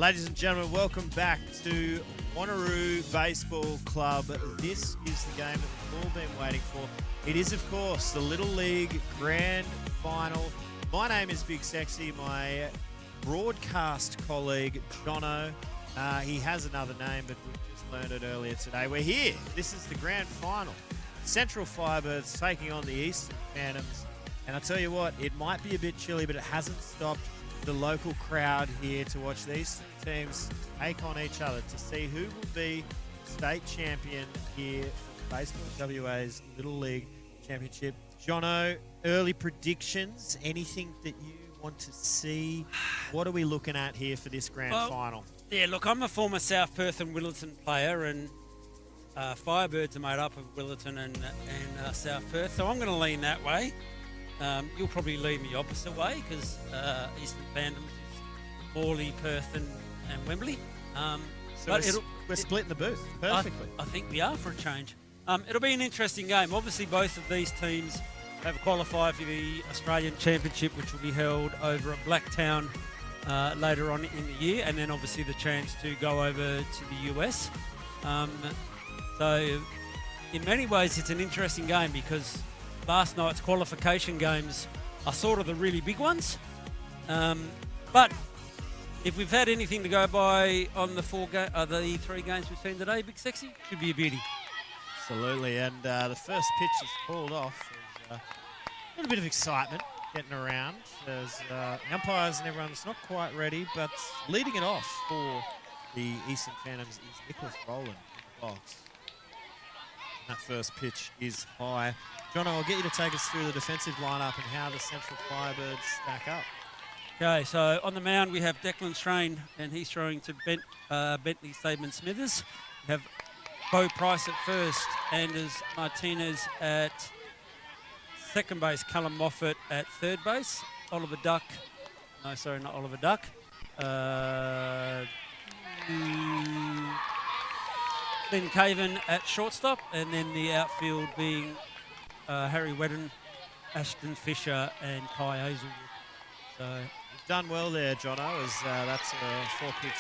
Ladies and gentlemen, welcome back to Wanneroo Baseball Club. This is the game that we've all been waiting for. It is, of course, the Little League Grand Final. My name is Big Sexy. My broadcast colleague, Jono, he has another name, but we've just learned it earlier today. We're here. This is the Grand Final. Central Firebirds taking on the Eastern Phantoms. And I'll tell you what, it might be a bit chilly, but it hasn't stopped the local crowd here to watch these teams take on each other to see who will be state champion here for Baseball WA's Little League Championship. Jono, early predictions, anything that you want to see? What are we looking at here for this grand final? Yeah, look, I'm a former South Perth and Willetton player, and Firebirds are made up of Willetton and South Perth, so I'm going to lean that way. You'll probably lean the opposite way because Eastern Phantoms is Morley, Perth and Wembley. So we're splitting the booth perfectly. I think we are for a change. It'll be an interesting game. Obviously, both of these teams have qualified for the Australian Championship, which will be held over at Blacktown later on in the year, and then obviously the chance to go over to the US. So in many ways, it's an interesting game because last night's qualification games are sort of the really big ones. But if we've had anything to go by on the the three games we've seen today, Big Sexy, should be a beauty. Absolutely, and the first pitch is called off. There's a little bit of excitement getting around. There's umpires and everyone's not quite ready, but leading it off for the Eastern Phantoms is Nicholas Rowland in the box. That first pitch is high. Jono, I'll get you to take us through the defensive lineup and how the Central Firebirds stack up. Okay, so on the mound we have Declan Strain, and he's throwing to Bentley Saban Smithers. We have Bo Price at first, Anders Martinez at second base, Callum Moffat at third base, Oliver Duck, no, sorry, not Oliver Duck. Glenn Caven at shortstop, and then the outfield being Harry Wedden, Ashton Fisher, and Kai Hazelwood. So you've done well there, Jono, as that's a four-pitch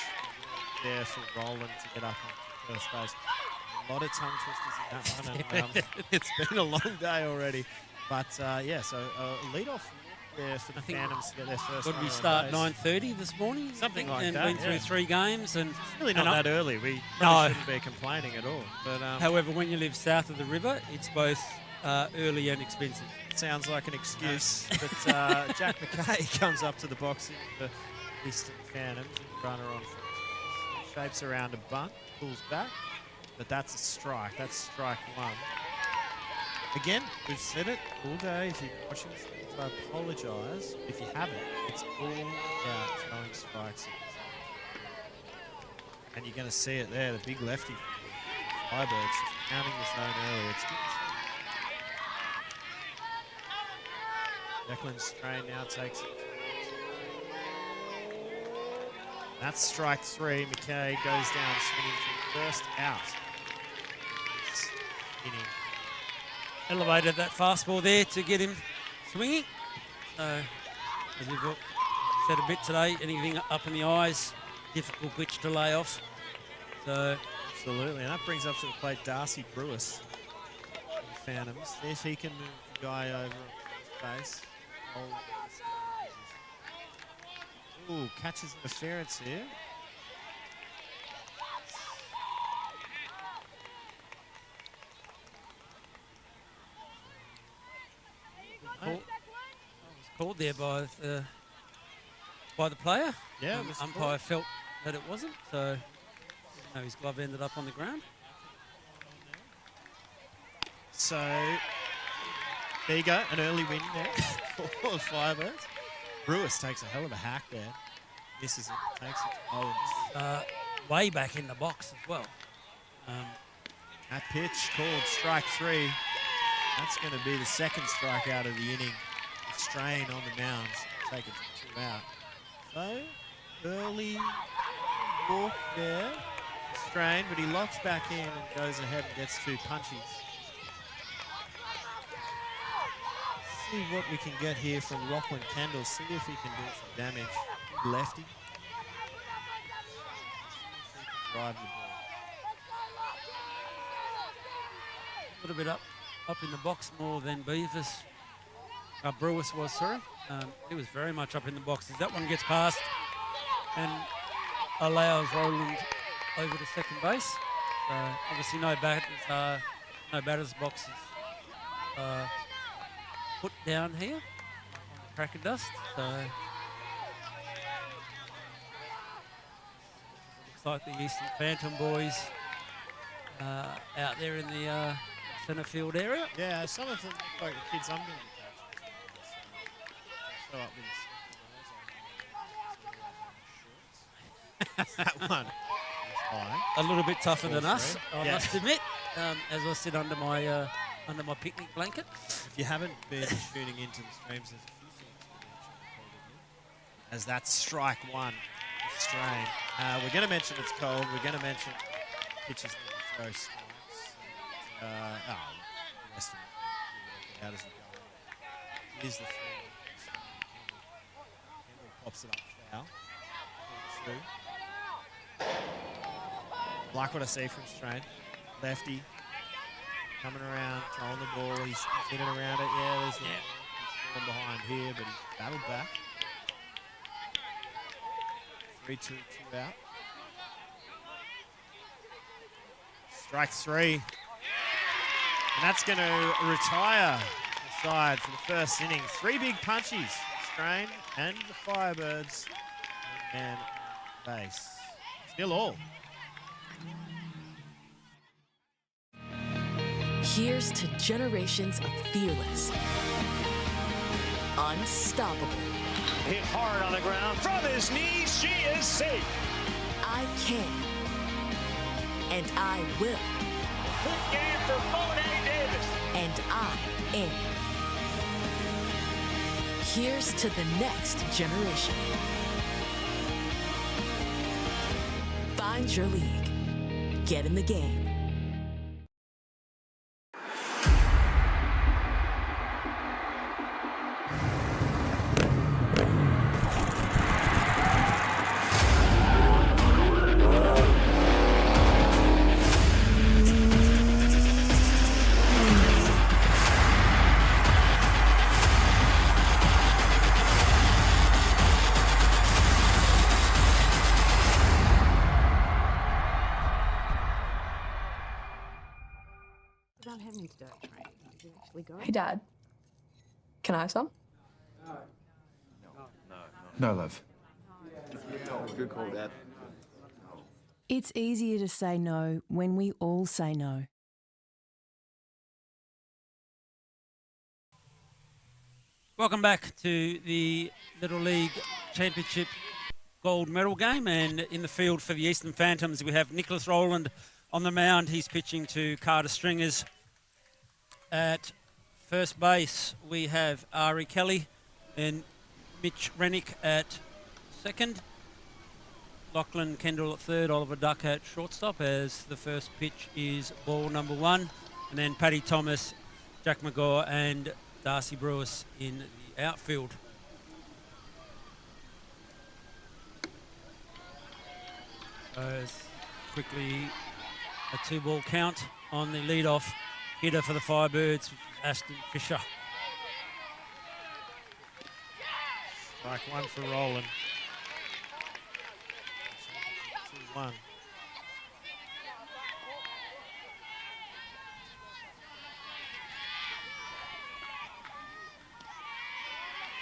there for Rowland to get up on first base. A lot of tongue twisters in that one, and it's been a long day already. But yeah, so lead off there for the Phantoms to get their first. Would we start 9:30 this morning? Something like and that. Went through three games, and it's really not that early. We shouldn't be complaining at all. But however, when you live south of the river, it's both early and expensive. Sounds like an excuse. But Jack McKay comes up to the box for Eastern Phantoms, runner on first. Shapes around a bunt, pulls back, but that's a strike. That's strike one. Again, we've said it all day. If you're watching this, I apologise. If you haven't, it's all about throwing strikes. And you're going to see it there, the big lefty. Firebirds just pounding the zone early. It's good. Declan Strain now takes it. That's strike three. McKay goes down swinging for the first out. This inning. Elevated that fastball there to get him swinging. So, as we've said a bit today, anything up in the eyes, difficult pitch to lay off. So, absolutely, and that brings up to the plate Darcy Brewis, the Phantoms. See if he can move the guy over on base. Ooh, catches interference here. Called there by the player. Yeah, umpire felt that it wasn't, so his glove ended up on the ground. So there you go, an early win there for the Firebirds. Brewis takes a hell of a hack there. Misses it, takes it to Mullins. Way back in the box as well. That pitch called strike three. That's going to be the second strikeout of the inning. Strain on the mound, take it to 2 out. So, early walk there, Strain, but he locks back in and goes ahead and gets 2 punches. See what we can get here from Lachlan Kendall. See if he can do some damage. Lefty. drive the ball. A little bit up in the box more than Brewis was, sorry. He was very much up in the box. As that one gets past and allows Roland over to second base. So obviously no batters boxes put down here on the crack of dust. So looks like the Eastern Phantom boys out there in the centre field area. Yeah, some of them look like the kids I'm going to be coaching. Show up with the that one. A little bit tougher than us, I Yeah. must admit, as I sit under my picnic blanket. If you haven't been tuning into the streams, there's a few things to mention, as that's strike one, strain. We're going to mention it's cold. We're going to mention pitches need to throw strikes. The rest of it, you work it out as you go. Here's the thing. Kendall pops it up foul. True. Like what I see from Strain. Lefty. Coming around, throwing the ball. He's hit it around it. Yeah, there's the ball. He's fallen behind here, but he's battled back. 3-2, 2 out. Strike three. And that's going to retire the side for the first inning. 3 big punchies. Strain and the Firebirds. And base. Still all. Here's to generations of fearless, unstoppable. Hit hard on the ground. From his knees, she is safe. I can, and I will. Good game for Monet Davis. And I am. Here's to the next generation. Find your league. Get in the game. Hey, Dad. Can I have some? No, love. Good call, Dad. It's easier to say no when we all say no. Welcome back to the Little League Championship gold medal game, and in the field for the Eastern Phantoms we have Nicholas Rowland on the mound. He's pitching to Carter Stringers. At first base we have Ari Kelly and Mitch Rennick at second. Lachlan Kendall at third, Oliver Duck at shortstop as the first pitch is ball number 1. And then Paddy Thomas, Jack McGaw and Darcy Brewis in the outfield. So it's quickly a 2-ball count on the leadoff hitter for the Firebirds, which is Aston Fisher. Strike one for Roland. 2-1.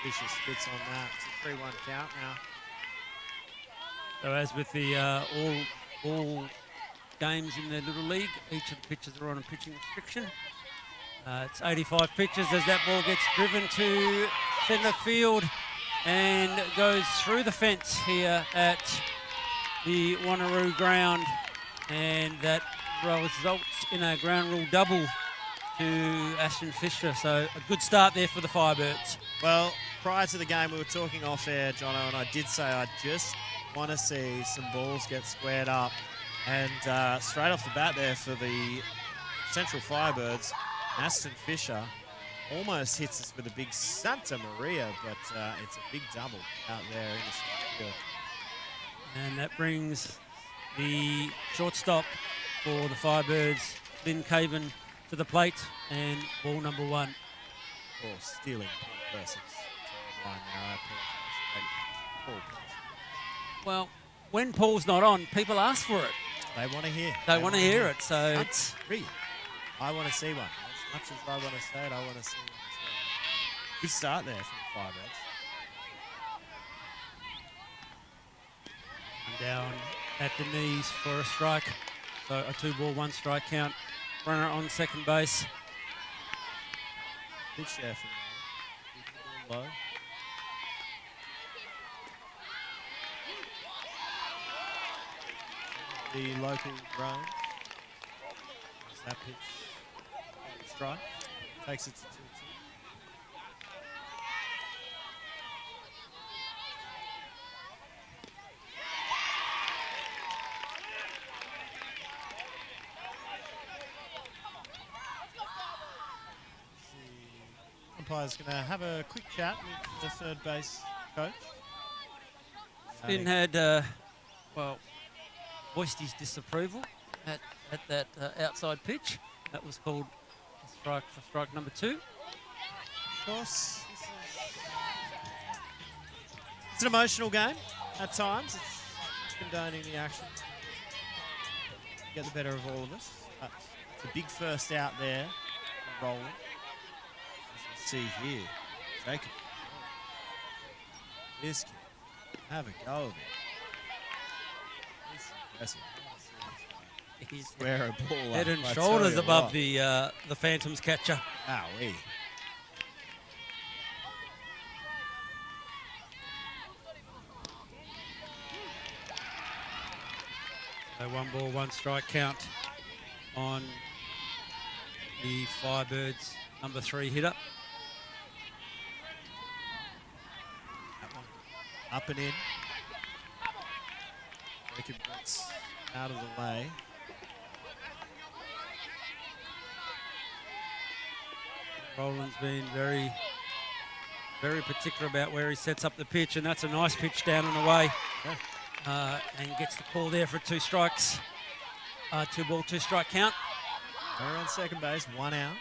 Fisher spits on that. It's a 3-1 count now. So as with the all games in the Little League, each of the pitchers are on a pitching restriction. It's 85 pitches as that ball gets driven to centre field and goes through the fence here at the Wanneroo ground, and that results in a ground rule double to Aston Fisher. So a good start there for the Firebirds. Well, prior to the game, we were talking off air, Jono, and I did say I just want to see some balls get squared up. And straight off the bat there for the Central Firebirds, Aston Fisher almost hits us with a big Santa Maria, but it's a big double out there in the field. And that brings the shortstop for the Firebirds, Lynn Caven, to the plate, and ball number 1. Or stealing Paul Persons. Line there, I apologise. Paul Persons. Well, when Paul's not on, people ask for it. They want to hear. They want to hear it, so it's... Three. I want to see one. As much as I want to say it, I want to see one as well. Good start there from the Firebirds. And down at the knees for a strike. So a 2-ball, 1-strike count. Runner on second base. Pitch there from low. The local drone. There's that pitch. Strike. Takes it to 2-2. Umpire's going to have a quick chat with the third base coach. Finn had, voiced his disapproval at that outside pitch. That was called a strike for strike number 2. Of course, it's an emotional game at times. It's condoning the action. Get the better of all of us. But it's a big first out there for Roland. As we see here, Jacob. This kid, have a go of it. This is impressive. He's Swear a ball head up, and I shoulders tell you above what. the Phantoms catcher. Wowee. So 1-ball, 1-strike count on the Firebirds number 3 hitter. That one up and in. Jacob gets out of the way. Roland's been very, very particular about where he sets up the pitch, and that's a nice pitch down and away. And gets the call there for 2 strikes. 2-ball, 2-strike count. Runner on second base, 1 out.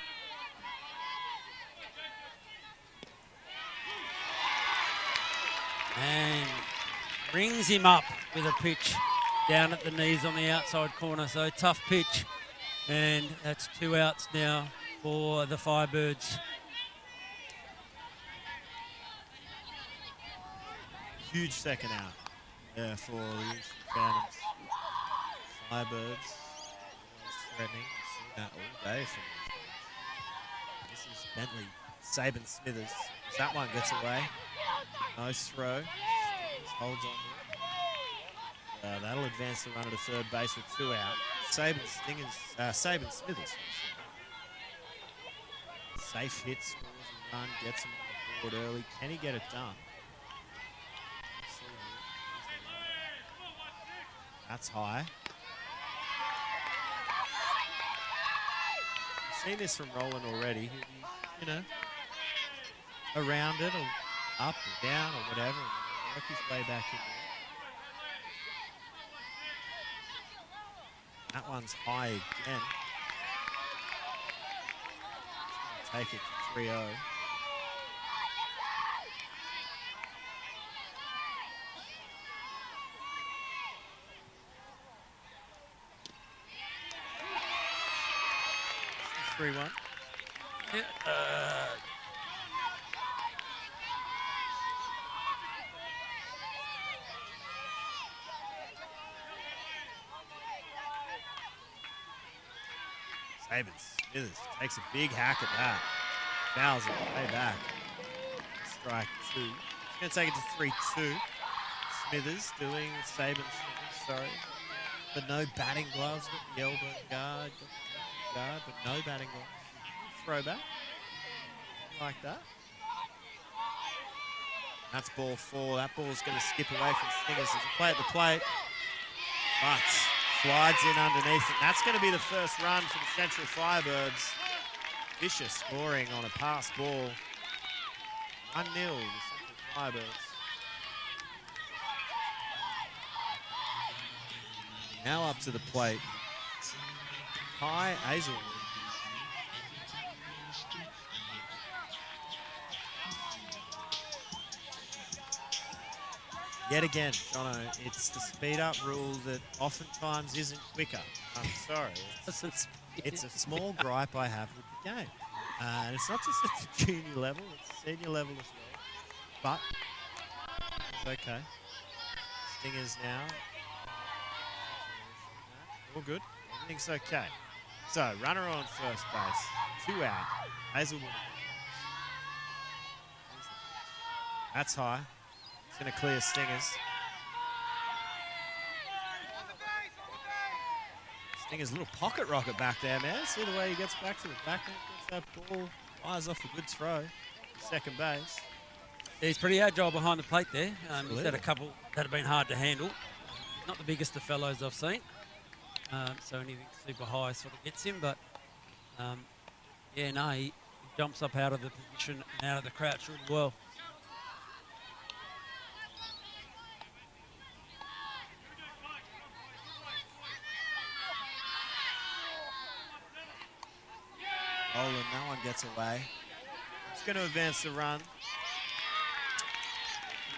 And rings him up with a pitch down at the knees on the outside corner. So tough pitch. And that's 2 outs now for the Firebirds. Huge second out there for the Phantoms. Firebirds always threatening. We've seen that all day from them. This is Bentley, Saban Smithers. As that one gets away. Nice throw. Holds on to it. That'll advance the runner to third base with 2 out. Saban Smithers. Safe hit, scores a run, gets him on the board early. Can he get it done? That's high. I've seen this from Roland already. He'll be, you know, around it or up or down or whatever, and work his way back in there. That one's high again. Take it to 3-0. This is 3-1. Saban Smithers takes a big hack at that. Fouls it way back. Strike 2. He's going to take it to 3-2. Smithers doing Saban Smithers, sorry. The no batting gloves, got the elbow guard, got the guard, but no batting gloves. Throwback. Like that. That's ball 4. That ball's going to skip away from Smithers. There's a play at the plate. But slides in underneath it. That's going to be the first run for the Central Firebirds. Vicious scoring on a pass ball. 1-0 the Central Firebirds. Now up to the plate. High Hazel. Yet again, Jono, it's the speed up rule that oftentimes isn't quicker. I'm sorry. It's a small gripe I have with the game. And it's not just at the junior level, it's senior level as well. But it's okay. Stingers now. All good. Everything's okay. So, runner on first base. 2 out. Hazelwood. That's high. It's going to clear Stingers. Stingers' little pocket rocket back there, man. See the way he gets back to the back end, gets that ball, fires off a good throw. Second base. He's pretty agile behind the plate there. He's had a couple that have been hard to handle. Not the biggest of fellows I've seen. So anything super high sort of gets him. But, yeah, no, he jumps up out of the position and out of the crouch really well. Roland, no one gets away. It's going to advance the runner,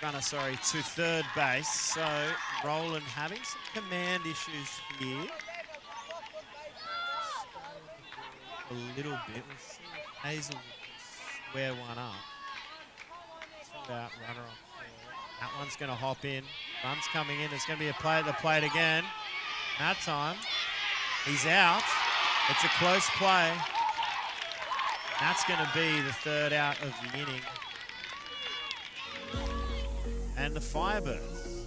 to third base. So Roland having some command issues here. A little bit. We'll see if Hazel can square one up. 2 out, runner on third. That one's going to hop in. Run's coming in. There's going to be a play at the plate again. That time, he's out. It's a close play. That's going to be the 3rd out of the inning. And the Firebirds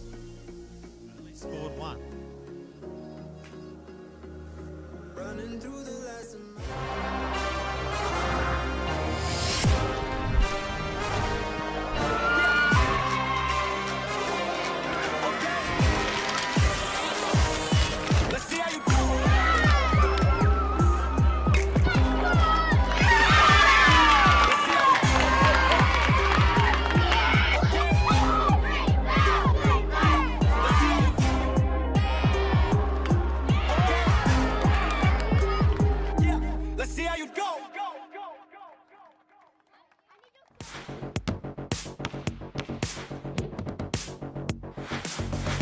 only scored 1. Running through the last Let's see how you do.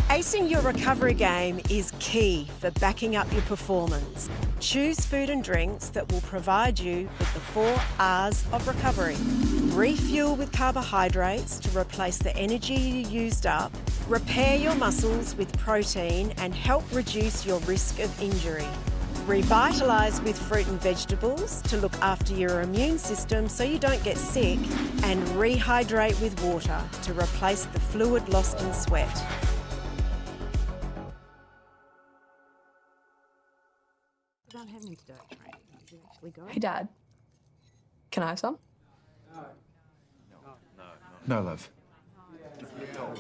Acing your recovery game is key for backing up your performance. Choose food and drinks that will provide you with the 4 R's of recovery. Refuel with carbohydrates to replace the energy you used up. Repair your muscles with protein and help reduce your risk of injury. Revitalise with fruit and vegetables to look after your immune system so you don't get sick. And rehydrate with water to replace the fluid lost in sweat. Hey, Dad. Can I have some? No, love.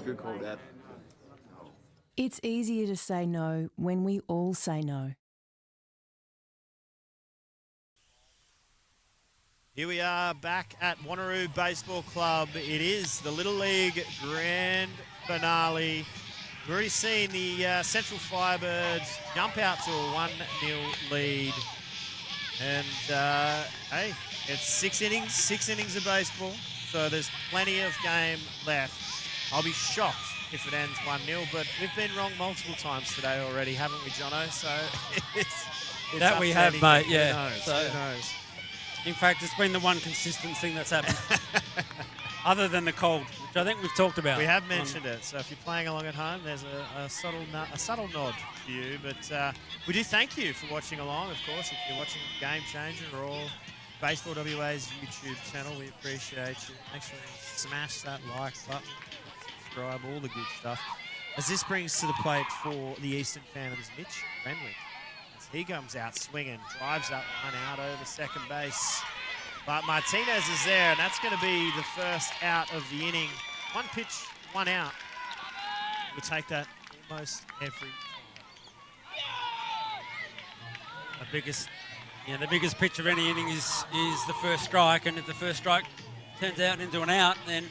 Good call, Dad. It's easier to say no when we all say no. Here we are back at Wanneroo Baseball Club. It is the Little League Grand Finale. We've already seen the Central Firebirds jump out to a 1-0 lead. And, hey, it's 6 innings of baseball, so there's plenty of game left. I'll be shocked if it ends 1-0, but we've been wrong multiple times today already, haven't we, Jono? So it's that we have, mate, yeah. Who knows? So, who knows? In fact, it's been the one consistent thing that's happened, other than the cold, which I think we've talked about. We have mentioned it, so if you're playing along at home, there's a subtle nod to you. But we do thank you for watching along, of course. If you're watching Game Changer or Baseball WA's YouTube channel, we appreciate you. Make sure you smash that like button, subscribe, all the good stuff. As this brings to the plate for the Eastern Phantoms, Mitch Renwick. As he comes out swinging, drives that one out over second base. But Martinez is there, and that's going to be the first out of the inning. 1 pitch, 1 out. We take that almost every time. The biggest pitch of any inning is the first strike, and if the first strike turns out into an out, then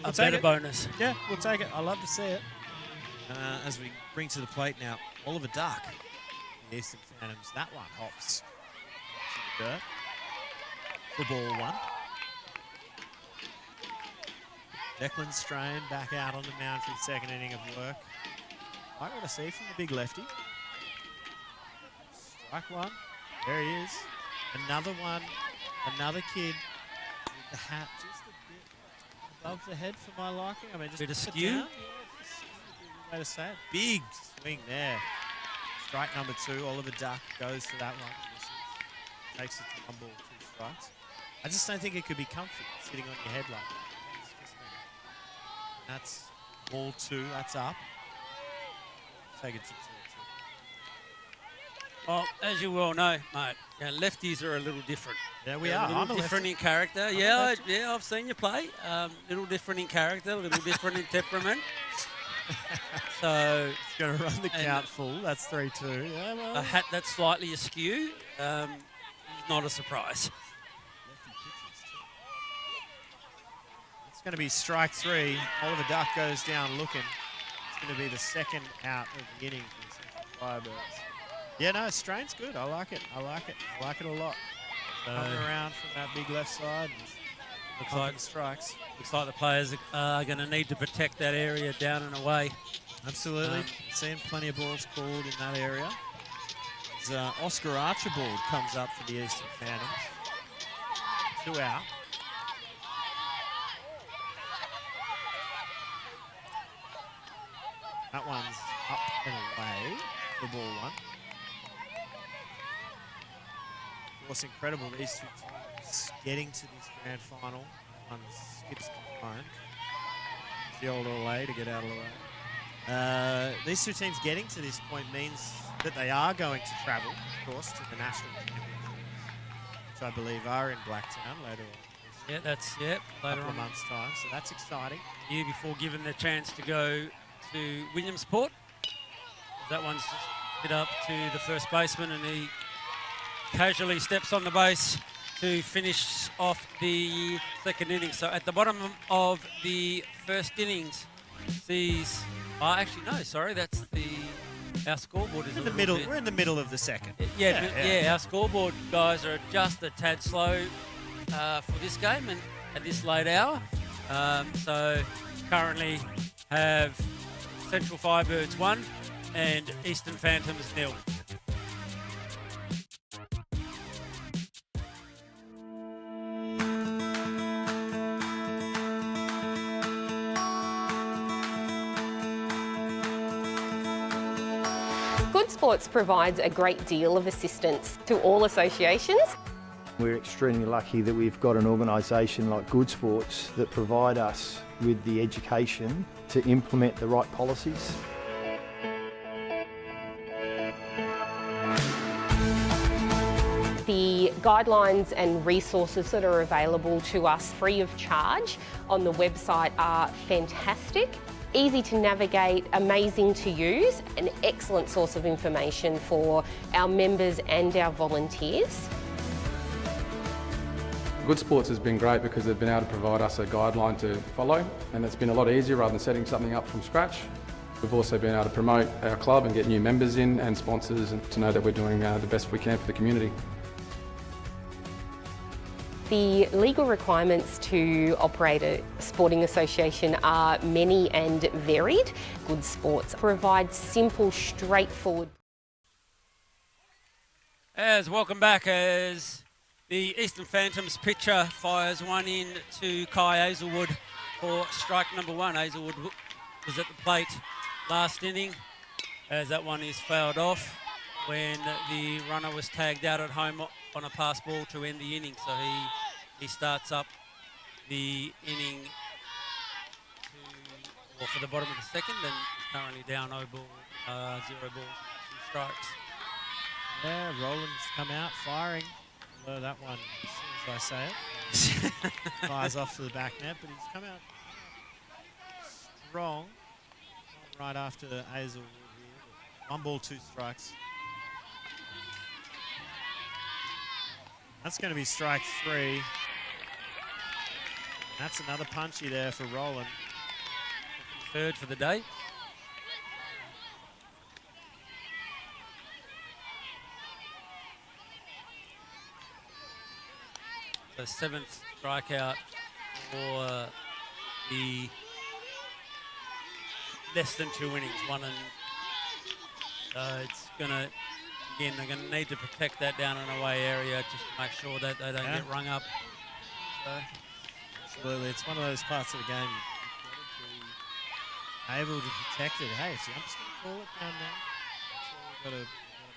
a better bonus. Yeah, we'll take it. I love to see it. As we bring to the plate now, Oliver Duck, the Eastern Phantoms. That one hops to the dirt for ball one. Declan Strain back out on the mound for the second inning of work. I got to see from the big lefty. Strike one. There he is. Another one. Another kid with the hat just a bit above the head for my liking. I mean, just bit of put it skew. down. Yeah, way to say it. Big swing there. Strike number 2. Oliver Duck goes for that one. Takes it to 1 ball, 2 strikes. I just don't think it could be comfy sitting on your head like that. That's ball 2. That's up. Take it to 2-2. Well, as you well know, mate, lefties are a little different. Yeah, we They're are. A little I'm a different lefty. in character. I'm a Yeah, lefty. I've seen you play. Little different in character, a little different in temperament. So It's going to run the count full. That's 3-2. Yeah, well. a hat that's slightly askew is not a surprise. It's going to be strike 3. Oliver Duck goes down looking. It's going to be the second out of the inning for the Central Firebirds. Yeah, no, Strain's good. I like it. I like it. I like it a lot. Coming around from that big left side. Looks like strikes. Looks like the players are going to need to protect that area down and away. Absolutely. Seeing plenty of balls called in that area. As Oscar Archibald comes up for the Eastern Phantoms. 2 out. That one's up and away for ball 1. Of course, incredible these 2 teams getting to this grand final. One skips behind. The old away to get out of the way. These 2 teams getting to this point means that they are going to travel, of course, to the national championships, which I believe are in Blacktown later on. Yeah, that's later Couple of on months' time, so that's exciting. the year before given the chance to go to Williamsport. That one's just hit up to the first baseman and he casually steps on the base to finish off the second inning. So at the bottom of the first innings, sees. Oh, actually no, sorry, that's our scoreboard is In a the little middle, bit- we're in the middle of the second. Yeah, our scoreboard guys are just a tad slow for this game and at this late hour. So currently have Central Firebirds 1 and Eastern Phantoms 0. Good Sports provides a great deal of assistance to all associations. We're extremely lucky that we've got an organisation like Good Sports that provide us with the education to implement the right policies. The guidelines and resources that are available to us free of charge on the website are fantastic, easy to navigate, amazing to use, an excellent source of information for our members and our volunteers. Good Sports has been great because they've been able to provide us a guideline to follow, and it's been a lot easier rather than setting something up from scratch. We've also been able to promote our club and get new members in and sponsors and to know that we're doing the best we can for the community. The legal requirements to operate a sporting association are many and varied. Good Sports provides simple, straightforward. Welcome back as the Eastern Phantoms pitcher fires one in to Kai Hazelwood for strike number 1. Hazelwood was at the plate last inning as that one is fouled off when the runner was tagged out at home on a pass ball to end the inning. So he starts up the inning for the bottom of the second and is currently down 0 balls, 2 strikes. Yeah, Roland's come out firing. Although that one, as soon as I say it, fires off to the back net, but he's come out strong right after Hazelwood here. 1 ball, 2 strikes. That's going to be strike 3. That's another punchy there for Roland. Third for the day. the 7th strikeout for the less than 2 innings, it's gonna, again, they're gonna need to protect that down and away area just to make sure that they don't get rung up. So. Absolutely, it's one of those parts of the game you've got to be able to protect it. Hey, if the ump's going to call it down there, that's all we've got to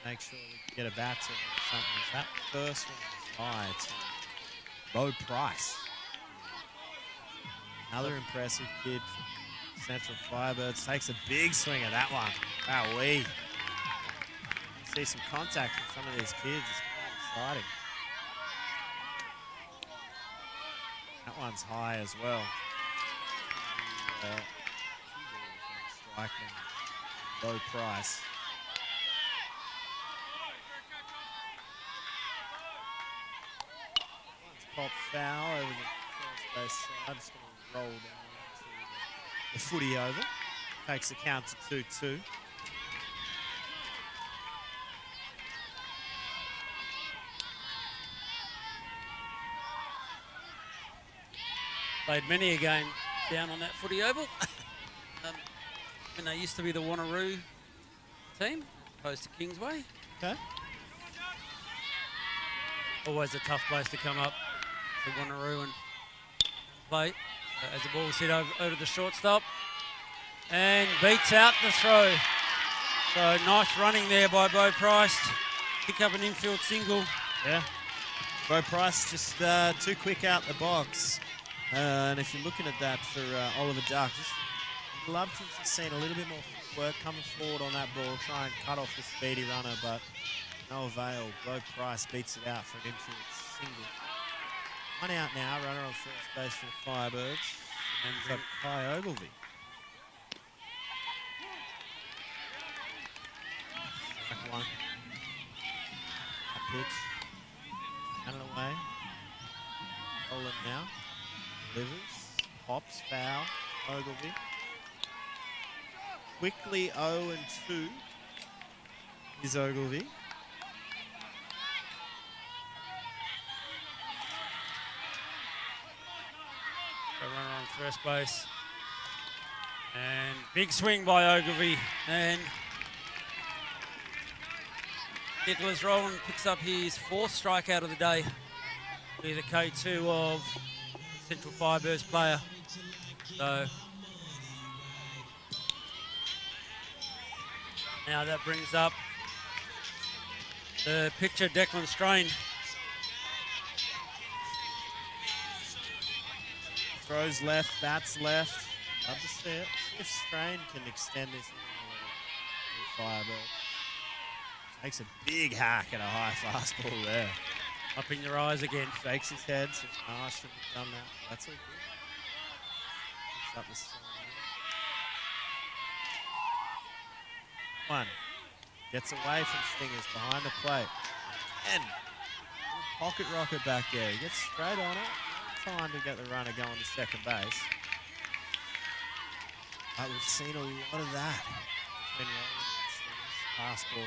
make sure we get a bat to something. That first one is high to Bo Price. Another impressive kid from Central Firebirds takes a big swing at that one. Wowee. See some contact from some of these kids. It's quite exciting. That one's high as well. Striking low price. One's popped foul over the first base side. Just going to roll down to the footy over. Takes the count to 2-2. Played many a game down on that footy oval. When they used to be the Wanneroo team, opposed to Kingsway. Okay. Always a tough place to come up to Wanneroo and play. As the ball's hit over the shortstop. And beats out the throw. So nice running there by Bo Price. Pick up an infield single. Yeah. Bo Price just too quick out the box. And if you're looking at that for Oliver Duck, I'd love to have seen a little bit more work coming forward on that ball, try and cut off the speedy runner, but no avail. Bo Price beats it out for an infield single. One out now, runner on first base for the Firebirds, and we've got Kai Ogilvie. Strike one. A pitch. Down and away. Rolling now. Delivers, pops, foul, Ogilvie. Quickly 0-2 is Ogilvie. A runner on first base. And big swing by Ogilvie. And Nicholas Rowland picks up his 4th strikeout of the day. Be the K2 of Central Firebirds player. So now that brings up the picture, Declan Strain. Throws left, bats left. Love to see it. See if Strain can extend this in the Firebird. Takes a big hack at a high fastball there. Up in your eyes again. Shakes his head, says, no, I shouldn't have done that. That's all good. Picks up the sign. One. Gets away from Stingers behind the plate. And pocket rocket back there. He gets straight on it. No time to get the runner going to second base. But we've seen a lot of that. Between Rowland and Stingers. Pass balls.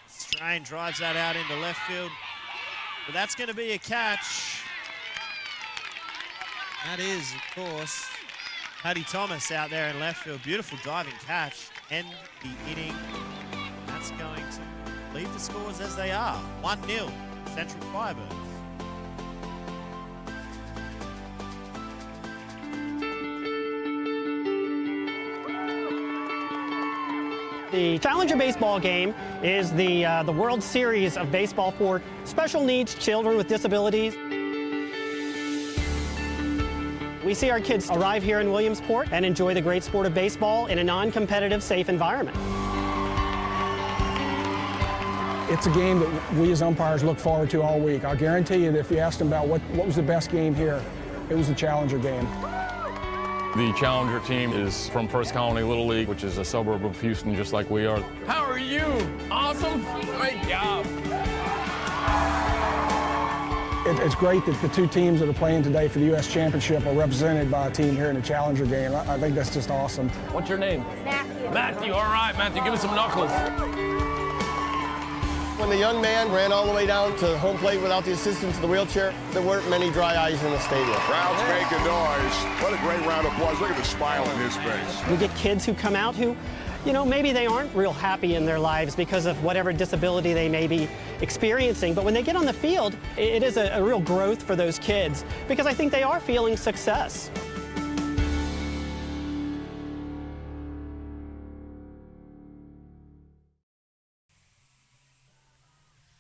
Strain drives that out into left field. But that's going to be a catch. That is, of course, Paddy Thomas out there in left field. Beautiful diving catch. End the inning. That's going to leave the scores as they are. 1-0, Central Firebirds. The Challenger baseball game is the World Series of baseball for special needs children with disabilities. We see our kids arrive here in Williamsport and enjoy the great sport of baseball in a non-competitive, safe environment. It's a game that we as umpires look forward to all week. I'll guarantee you that if you asked them about what was the best game here, it was the Challenger game. The Challenger team is from First Colony Little League, which is a suburb of Houston, just like we are. How are you? Awesome? Great job. It's great that the two teams that are playing today for the U.S. Championship are represented by a team here in the Challenger game. I think that's just awesome. What's your name? Matthew. Matthew, all right, Matthew, give us some knuckles. When a young man, ran all the way down to home plate without the assistance of the wheelchair. There weren't many dry eyes in the stadium. Crowd's making noise. What a great round of applause. Look at the smile on his face. We get kids who come out who, you know, maybe they aren't real happy in their lives because of whatever disability they may be experiencing. But when they get on the field, it is a real growth for those kids because I think they are feeling success.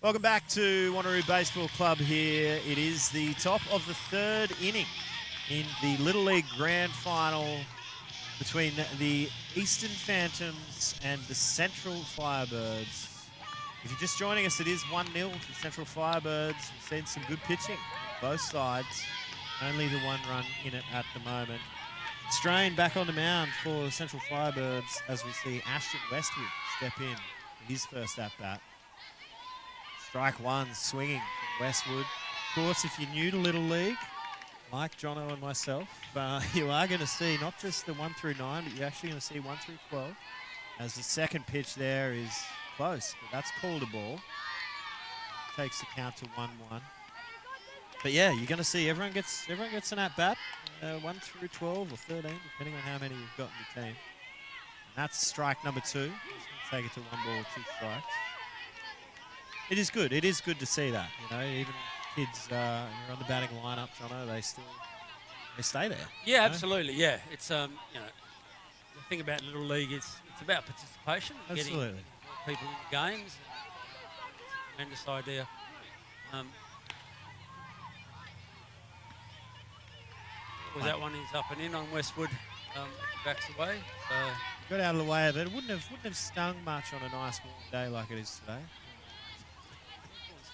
Welcome back to Wanneroo Baseball Club here. It is the top of the third inning in the Little League Grand Final between the Eastern Phantoms and the Central Firebirds. If you're just joining us, it is 1-0 to Central Firebirds. We've seen some good pitching, both sides. Only the one run in it at the moment. Strain back on the mound for the Central Firebirds as we see Ashton Westwood step in for his first at-bat. Strike one, swinging from Westwood. Of course, if you're new to Little League, like Jono and myself, you are going to see not just the 1 through 9, but you're actually going to see 1 through 12. As the second pitch there is close, but that's called a ball. Takes the count to 1-1. But yeah, you're going to see everyone gets an at bat, 1 through 12 or 13, depending on how many you've got in your team. And that's strike number 2. Just going to take it to 1 ball, 2 strikes. It is good. It is good to see that. You know, even kids you're on the batting lineup, Jono, they stay there. Yeah, absolutely. Yeah, it's you know, the thing about Little League is it's about participation, Absolutely. getting people in games. It's a tremendous idea. That one is up and in on Westwood. Backs away. So got out of the way of it. It wouldn't have stung much on a nice warm day like it is today.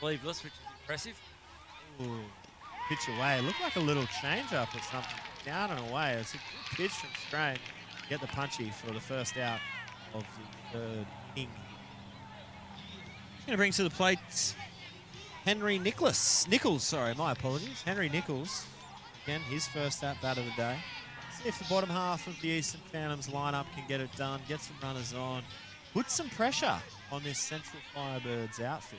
Sleeveless, which is impressive. Ooh, pitch away. It looked like a little change-up or something. Down and away. It's a good pitch from Strain. Get the punchy for the first out of the third inning. He's going to bring to the plate Henry Nichols, sorry, my apologies. Henry Nichols. Again, his first at-bat of the day. See if the bottom half of the Eastern Phantoms lineup can get it done, get some runners on, put some pressure on this Central Firebirds outfit.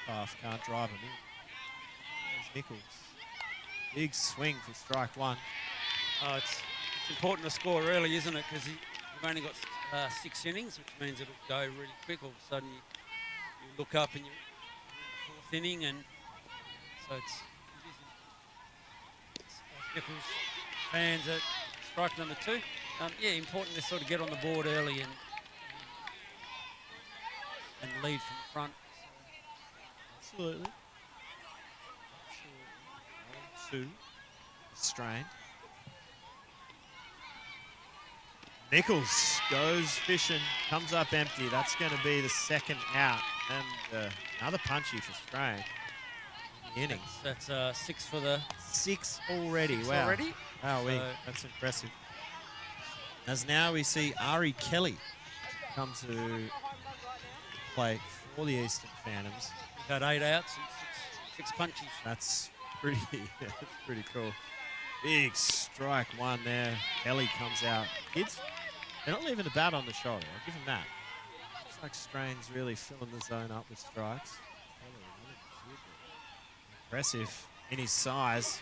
Half can't drive him in. There's Nichols. Big swing for strike one. Oh, it's important to score early, isn't it? Because you've only got 6 innings, which means it'll go really quick. All of a sudden, you look up and you're in the 4th inning, and so it's Nichols fans at strike number 2. Yeah, important to sort of get on the board early and lead from the front. Absolutely. 2. Strain. Nichols goes fishing, comes up empty. That's going to be the second out. And another punchy for Strain. Innings. That's 6 for the... 6 already. 6 wow. already? Wow, that's impressive. As now we see Ari Kelly come to play for the Eastern Phantoms. We've had 8 outs and 6 punches. That's pretty, that's pretty cool. Big strike one there. Kelly comes out. Kids, they're not leaving the bat on the shoulder. I'll give them that. Looks like Strain's really filling the zone up with strikes. Impressive in his size.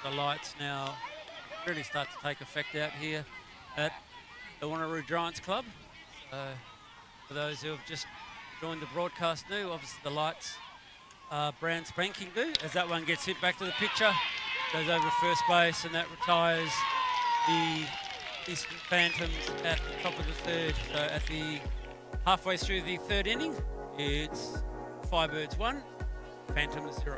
The lights now really start to take effect out here at the Wanneroo Giants Club. For those who have just joined the broadcast new, obviously the lights are brand spanking new. As that one gets hit back to the pitcher, goes over to first base, and that retires the Eastern Phantoms at the top of the third. So at the halfway through the third inning, it's Firebirds 1, Phantoms 0.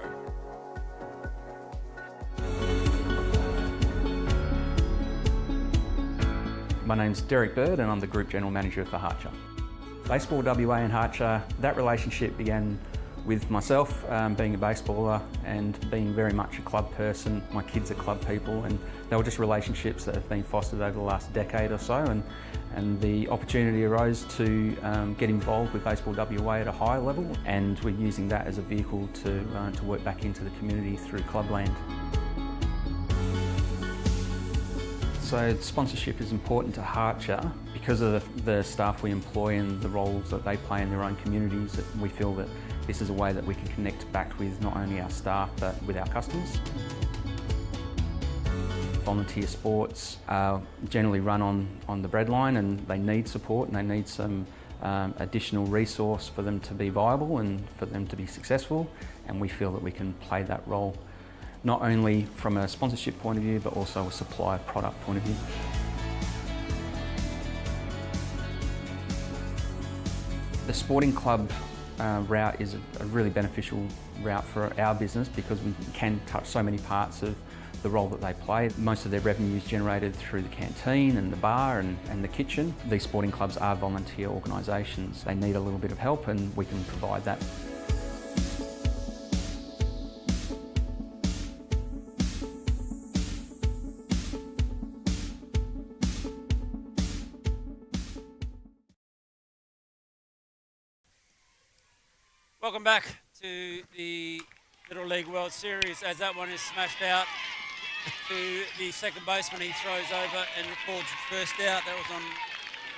My name's Derek Bird and I'm the Group General Manager for Hartshire. Baseball WA and Hartshire, that relationship began with myself being a baseballer and being very much a club person. My kids are club people, and they were just relationships that have been fostered over the last decade or so, and the opportunity arose to get involved with Baseball WA at a higher level, and we're using that as a vehicle to work back into the community through Clubland. So sponsorship is important to Harcher because of the staff we employ and the roles that they play in their own communities. That we feel that this is a way that we can connect back with not only our staff but with our customers. Volunteer sports are generally run on the breadline, and they need support and they need some additional resource for them to be viable and for them to be successful, and we feel that we can play that role not only from a sponsorship point of view but also a supply of product point of view. The sporting club route is a really beneficial route for our business because we can touch so many parts of the role that they play. Most of their revenue is generated through the canteen and the bar and the kitchen. These sporting clubs are volunteer organisations. They need a little bit of help and we can provide that. Welcome back to the Little League World Series as that one is smashed out to the second baseman. He throws over and records the first out. That was on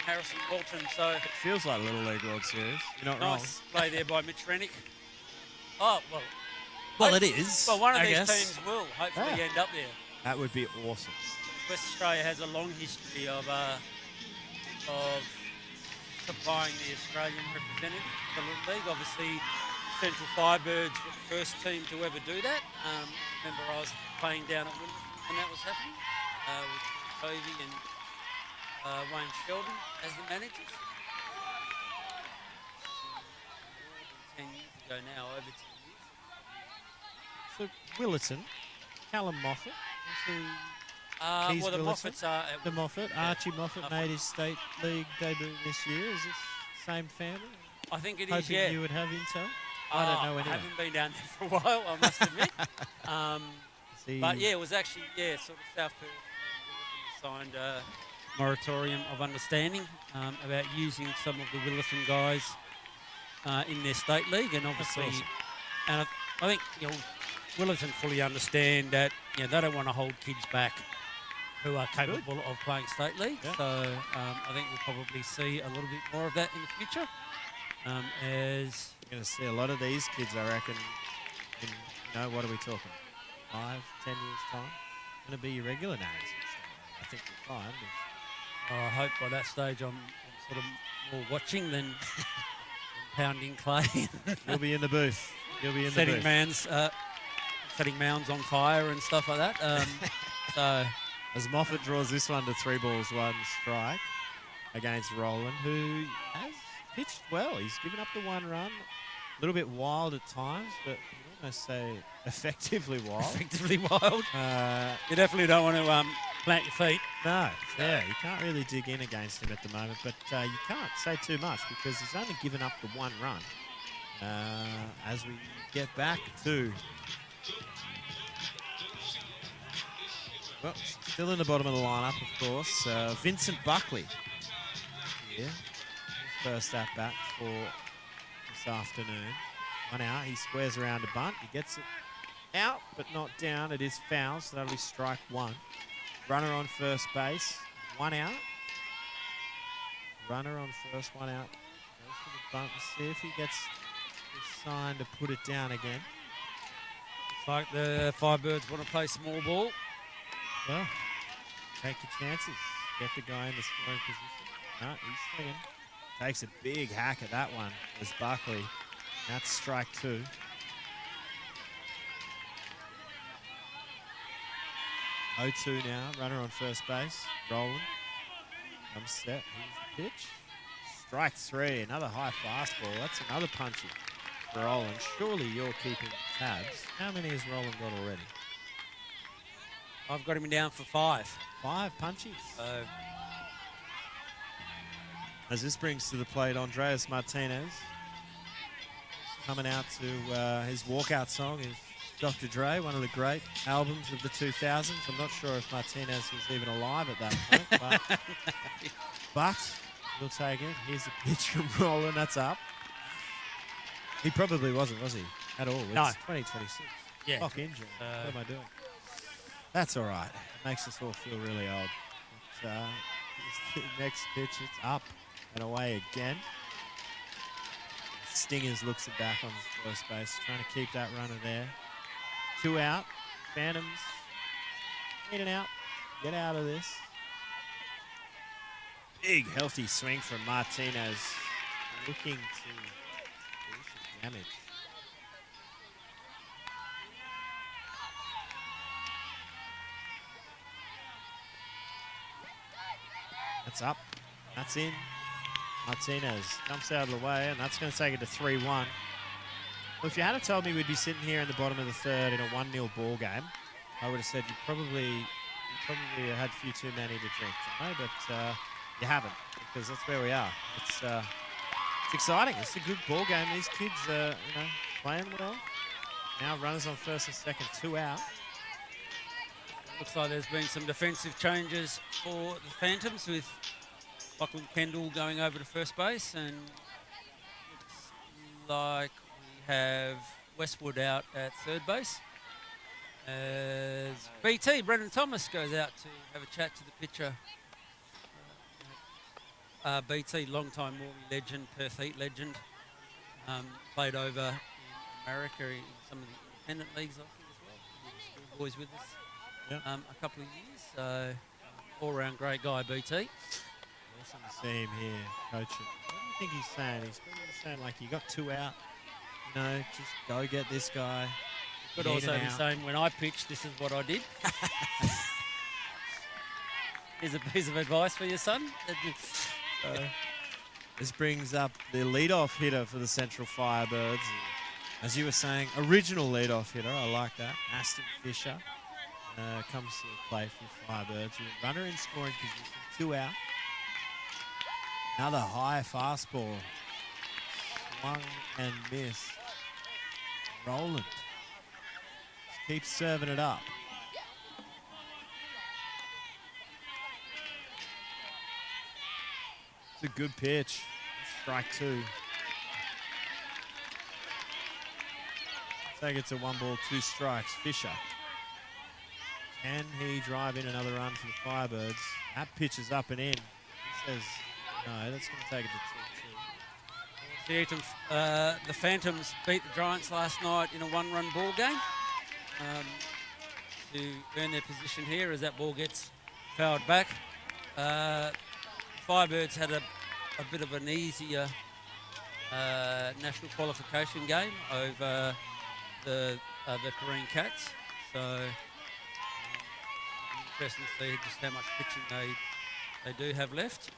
Harrison Walton. So it feels like Little League World Series. You're not nice play there by Mitch Rennick. Oh, well, it is. Well, one of I these guess. teams will hopefully end up there. That would be awesome. West Australia has a long history of supplying the Australian representative to the Little League. Obviously, Central Firebirds were the first team to ever do that. Remember, I was playing down at Wimbledon when that was happening with Covey and Wayne Sheldon as the managers. 10 years ago now, over 10 years. So Willetton, Callum Moffat, well, the Moffats are... the Moffat, Archie Moffat made his state league debut this year. Is this the same family? I think it is, Hoping yeah. you would have intel? I don't know anyway. I haven't been down there for a while, I must admit. But yeah, it was actually, sort of South Perth signed a moratorium of understanding about using some of the Willetton guys in their state league, and obviously, awesome. and I think Willetton fully understand that they don't want to hold kids back who are capable of playing state league. Yeah. So I think we'll probably see a little bit more of that in the future. As you're going to see a lot of these kids, I reckon, in, what are we talking? 5, 10 years time? Going to be your regular names. I think you're fine. I hope by that stage I'm sort of more watching than pounding clay. You'll be in the booth. You'll be in setting the booth. Setting mounds on fire and stuff like that. So as Moffat draws this one to 3 balls, 1 strike against Roland, who has pitched well. He's given up the 1 run. A little bit wild at times, but you'd almost say effectively wild. Effectively wild. You definitely don't want to plant your feet. No, yeah, you can't really dig in against him at the moment, but you can't say too much because he's only given up the 1 run. As we get back to... Well, still in the bottom of the lineup, of course. Vincent Buckley here. First at bat for this afternoon. 1 out. He squares around a bunt. He gets it out, but not down. It is foul, so that'll be strike 1. Runner on first base. 1 out. Runner on first, 1 out. Goes for the bunt to see if he gets the sign to put it down again. Looks like the Firebirds want to play small ball. Well, take your chances. Get the guy in the scoring position. No, he's swinging. Takes a big hack at that one as Buckley. That's strike 2. (0-2) now. Runner on first base. Roland. Comes set. Here's the pitch. Strike 3. Another high fastball. That's another punchy for Roland. Surely you're keeping tabs. How many has Roland got already? I've got him down for 5. 5 punchies. As this brings to the plate, Andreas Martinez. Coming out to his walkout song is Dr. Dre, one of the great albums of the 2000s. I'm not sure if Martinez was even alive at that point, but we'll take it. Here's a pitch from Roland. That's up. He probably wasn't, was he? At all. It's No. 2026. Yeah. Fuck injury. What am I doing? That's all right. It makes us all feel really old. the next pitch, it's up and away again. Stingers looks it back on first base, trying to keep that runner there. 2 out. Phantoms in and out. Get out of this. Big healthy swing from Martinez, looking to do some damage. That's up. That's in. Martinez jumps out of the way, and that's going to take it to 3-1. Well, if you had told me we'd be sitting here in the bottom of the third in a 1-0 ball game, I would have said you probably had a few too many to drink, but you haven't, because that's where we are. It's exciting. It's a good ball game. These kids are playing well. Now runners on first and second, 2 out. Looks like there's been some defensive changes for the Phantoms, with Lachlan Kendall going over to first base, and looks like we have Westwood out at third base. As BT, Brendan Thomas, goes out to have a chat to the pitcher. BT, long-time Morley legend, Perth Heat legend, played over in America in some of the independent leagues, I think, as well. Schoolboys with us a couple of years, so all-round great guy, BT. Awesome to see him here coaching. What do you think he's saying? He's probably saying, like, you got 2 out, just go get this guy. Could also be saying, when I pitched, this is what I did. Here's a piece of advice for your son. This brings up the leadoff hitter for the Central Firebirds. As you were saying, original leadoff hitter. I like that. Aston Fisher comes to the plate for Firebirds. With a runner in scoring position, 2 out. Another high fastball. Swung and missed. Roland keeps serving it up. It's a good pitch. Strike 2. Take it to 1 ball, 2 strikes. Fisher. Can he drive in another run for the Firebirds? That pitch is up and in. He says, no, that's going to take it to 2-2. The Phantoms beat the Giants last night in a 1-run ball game to earn their position here as that ball gets fouled back. Firebirds had a bit of an easier national qualification game over the Korean Cats, so interesting to see just how much pitching they do have left.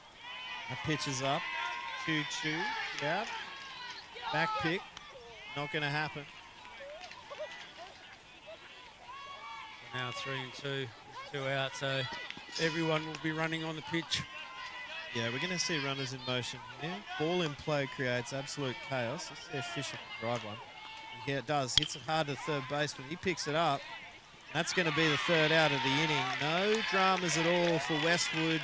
That pitch is up. 2-2. Yeah. Back pick. Not going to happen. Now 3-2. 2 out, so everyone will be running on the pitch. Yeah, we're going to see runners in motion here. Ball in play creates absolute chaos. Let's see if Fisher can drive one. Yeah, it does. Hits it hard to third base, but he picks it up. That's going to be the 3rd out of the inning. No dramas at all for Westwood.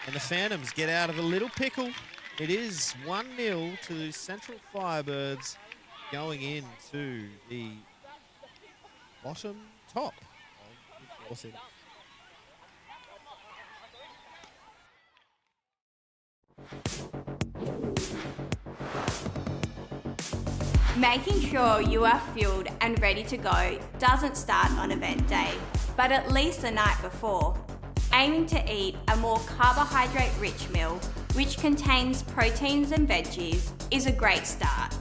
And the Phantoms get out of a little pickle. It is 1-0 to the Central Firebirds going into the bottom top of the 4th inning. Making sure you are fueled and ready to go doesn't start on event day, but at least the night before. Aiming to eat a more carbohydrate-rich meal, which contains proteins and veggies, is a great start.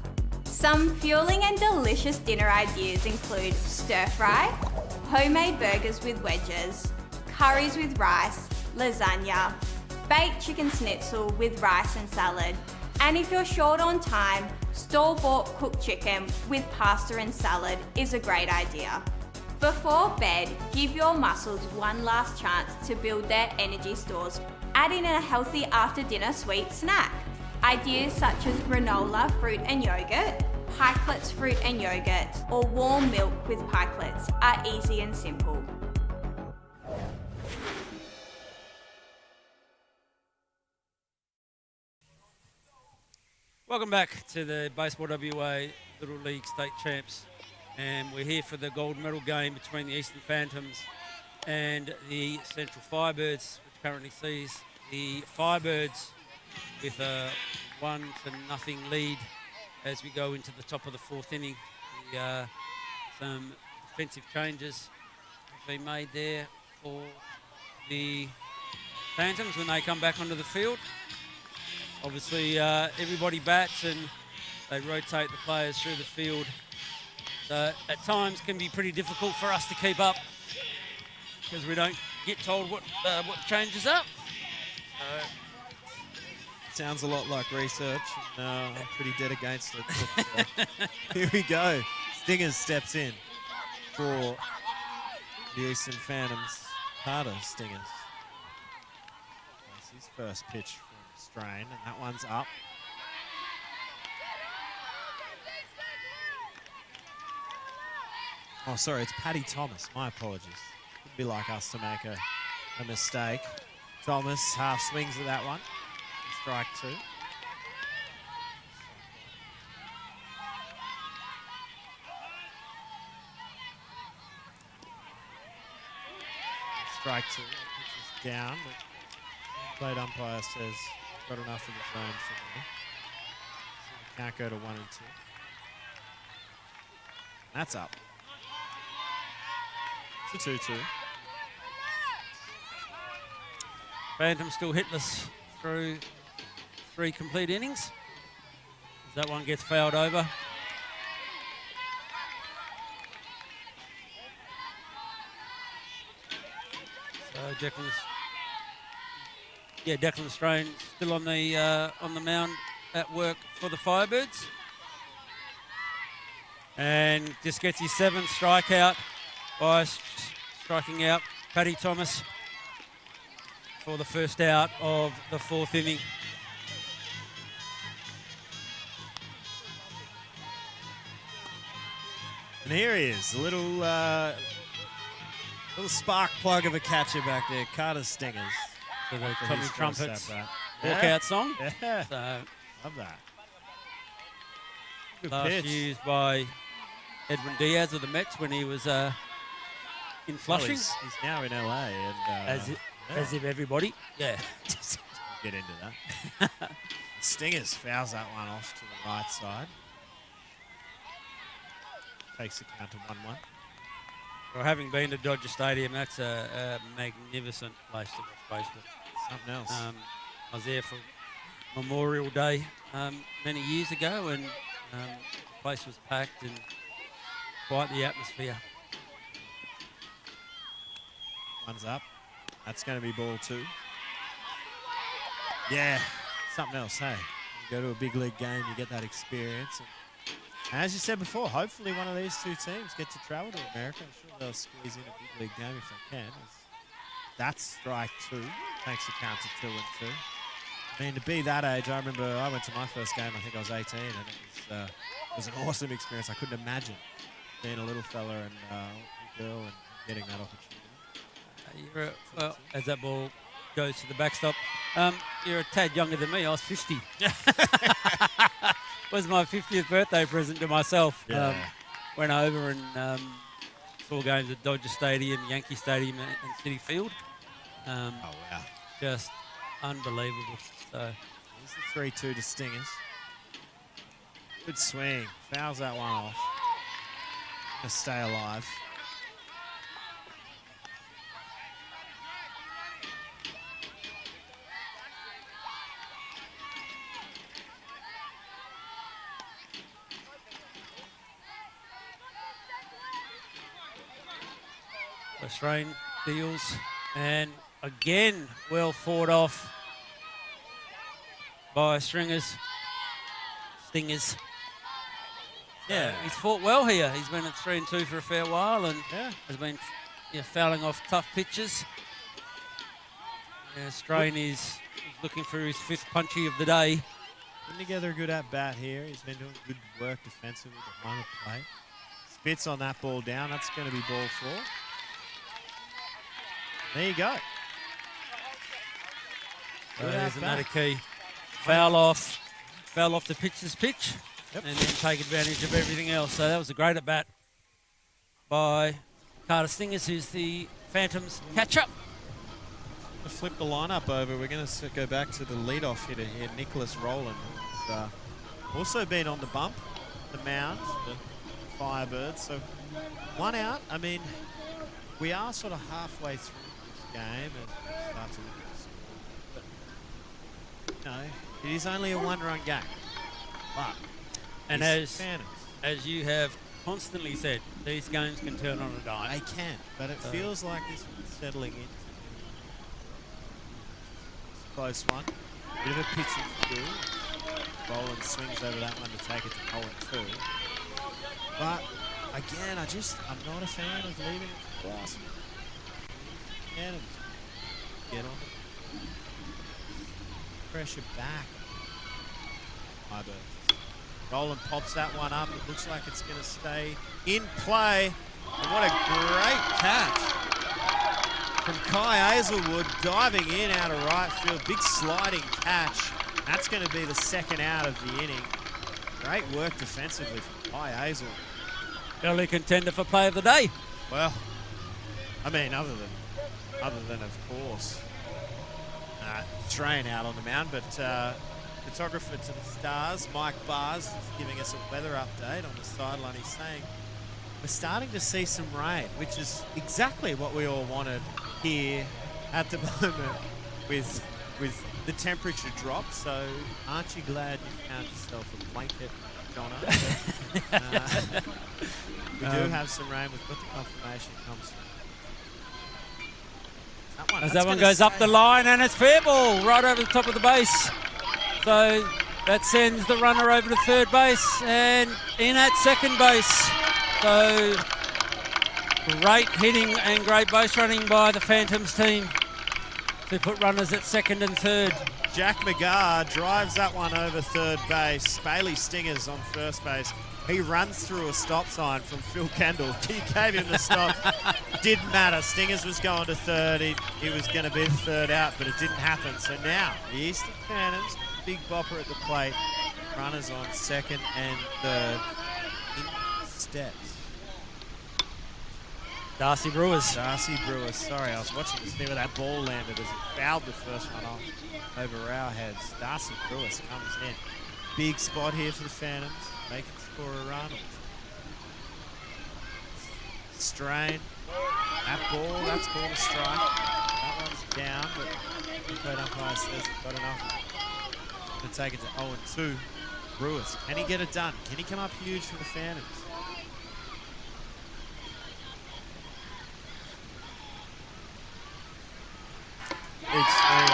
Some fueling and delicious dinner ideas include stir-fry, homemade burgers with wedges, curries with rice, lasagna, baked chicken schnitzel with rice and salad, and if you're short on time, store-bought cooked chicken with pasta and salad is a great idea. Before bed, give your muscles one last chance to build their energy stores. Add in a healthy after-dinner sweet snack. Ideas such as granola, fruit and yogurt, pikelets, fruit and yogurt, or warm milk with pikelets are easy and simple. Welcome back to the Baseball WA Little League State Champs, and we're here for the gold medal game between the Eastern Phantoms and the Central Firebirds, which currently sees the Firebirds with a 1-0 lead as we go into the top of the fourth inning. Some defensive changes have been made there for the Phantoms when they come back onto the field. Obviously, everybody bats and they rotate the players through the field. So at times can be pretty difficult for us to keep up because we don't get told what the changes are. Sounds a lot like research, and I'm pretty dead against it. But, here we go. Stingers steps in for the Eastern Phantoms. Carter Stingers. That's his first pitch from Strain, and that one's up. Oh, sorry, it's Paddy Thomas. My apologies. Could be like us to make a mistake. Thomas half swings at that one. Strike 2. Strike 2. Pitch is down, but plate umpire says got enough of the zone for me. So we can't go to 1 and 2. That's up. It's a 2-2. Phantom still hitless through 3 complete innings. As that one gets fouled over. So Declan Strain still on the mound at work for the Firebirds. And just gets his 7th strikeout by striking out Paddy Thomas for the first out of the 4th inning. And here he is, a little spark plug of a catcher back there, Carter Stingers. So the Tommy Trumpets walkout Yeah. song. Yeah, So love that. Good last pitch. used by Edwin Diaz of the Mets when he was in Flushing. He's now in LA. And, as if everybody. Yeah. Get into that. Stingers fouls that one off to the right side. Takes the count to 1-1. Well, having been to Dodger Stadium, that's a magnificent place to watch baseball. Something else. I was there for Memorial Day many years ago, and the place was packed and quite the atmosphere. One's up. That's going to be ball 2. Yeah, something else, hey. You go to a big league game, you get that experience. And as you said before, hopefully one of these two teams get to travel to America. I'm sure they'll squeeze in a big league game if they can. That's strike 2. Takes the count to 2 and 2. I mean, to be that age, I remember I went to my first game, I think I was 18, and it was an awesome experience. I couldn't imagine being a little fella and a girl and getting that opportunity. Well, as that ball goes to the backstop, you're a tad younger than me. I was 50. Was my 50th birthday present to myself. Yeah. Went over and saw games at Dodger Stadium, Yankee Stadium, and Citi Field. Oh, wow. Just unbelievable. So here's the 3-2 to Stingers. Good swing. Fouls that one off. Gonna stay alive. Strain deals, and again well fought off by Stingers. Yeah, he's fought well here. He's been at 3-2 for a fair while, and has been fouling off tough pitches. Strain is looking for his 5th punchy of the day. Putting together a good at-bat here. He's been doing good work defensively behind the plate. Spits on that ball down. That's going to be ball 4. There you go. Isn't that a key? Foul off the pitcher's pitch, and then take advantage of everything else. So that was a great at bat by Carter Stingers, who's the Phantoms catcher. A to flip the lineup over. We're going to go back to the leadoff hitter here, Nicholas Rowland. Also been on the bump, the mound, the Firebirds. So 1 out. I mean, we are sort of halfway through this game as we start to look at the score. But, it is only a 1-run game. But, and as you have constantly said, these games can turn on a dime. They can, but it feels like this one's settling in. Close one. Bit of a pitching skill. Rowland swings over that one to take it to 0-2. But again, I'm not a fan of leaving it to glass. Get on it. Pressure back. Firebirds. Rowland pops that one up. It looks like it's going to stay in play. And what a great catch from Kai Hazelwood, diving in out of right field. Big sliding catch. That's going to be the second out of the inning. Great work defensively from Kai Hazelwood. Early contender for play of the day. Well, I mean, other than of course, Train out on the mound, but photographer to the Stars, Mike Bars, is giving us a weather update on the sideline. He's saying we're starting to see some rain, which is exactly what we all wanted here at the moment with the temperature drop. So aren't you glad you found yourself a blanket, Donna? We do have some rain. We've got the confirmation comes through. As that one goes up the line, and it's fair ball right over the top of the base. So that sends the runner over to third base and in at second base. So great hitting and great base running by the Phantoms team to put runners at second and third. Jack McGarr drives that one over third base. Bailey Stingers on first base. He runs through a stop sign from Phil Kendall. He gave him the stop. Didn't matter. Stingers was going to third. He was going to be the third out, but it didn't happen. So now the Eastern Phantoms, big bopper at the plate. Runners on second and third. In steps. Darcy Brewers. Sorry, I was watching to see where that ball landed as it fouled the first one off over our heads. Darcy Brewers comes in. Big spot here for the Phantoms. They can score a run. Strain. That ball, that's called a strike. That one's down, but the third umpire says he's got enough. Going to take it to 0-2. Brewers, can he get it done? Can he come up huge for the Phantoms? Big swing.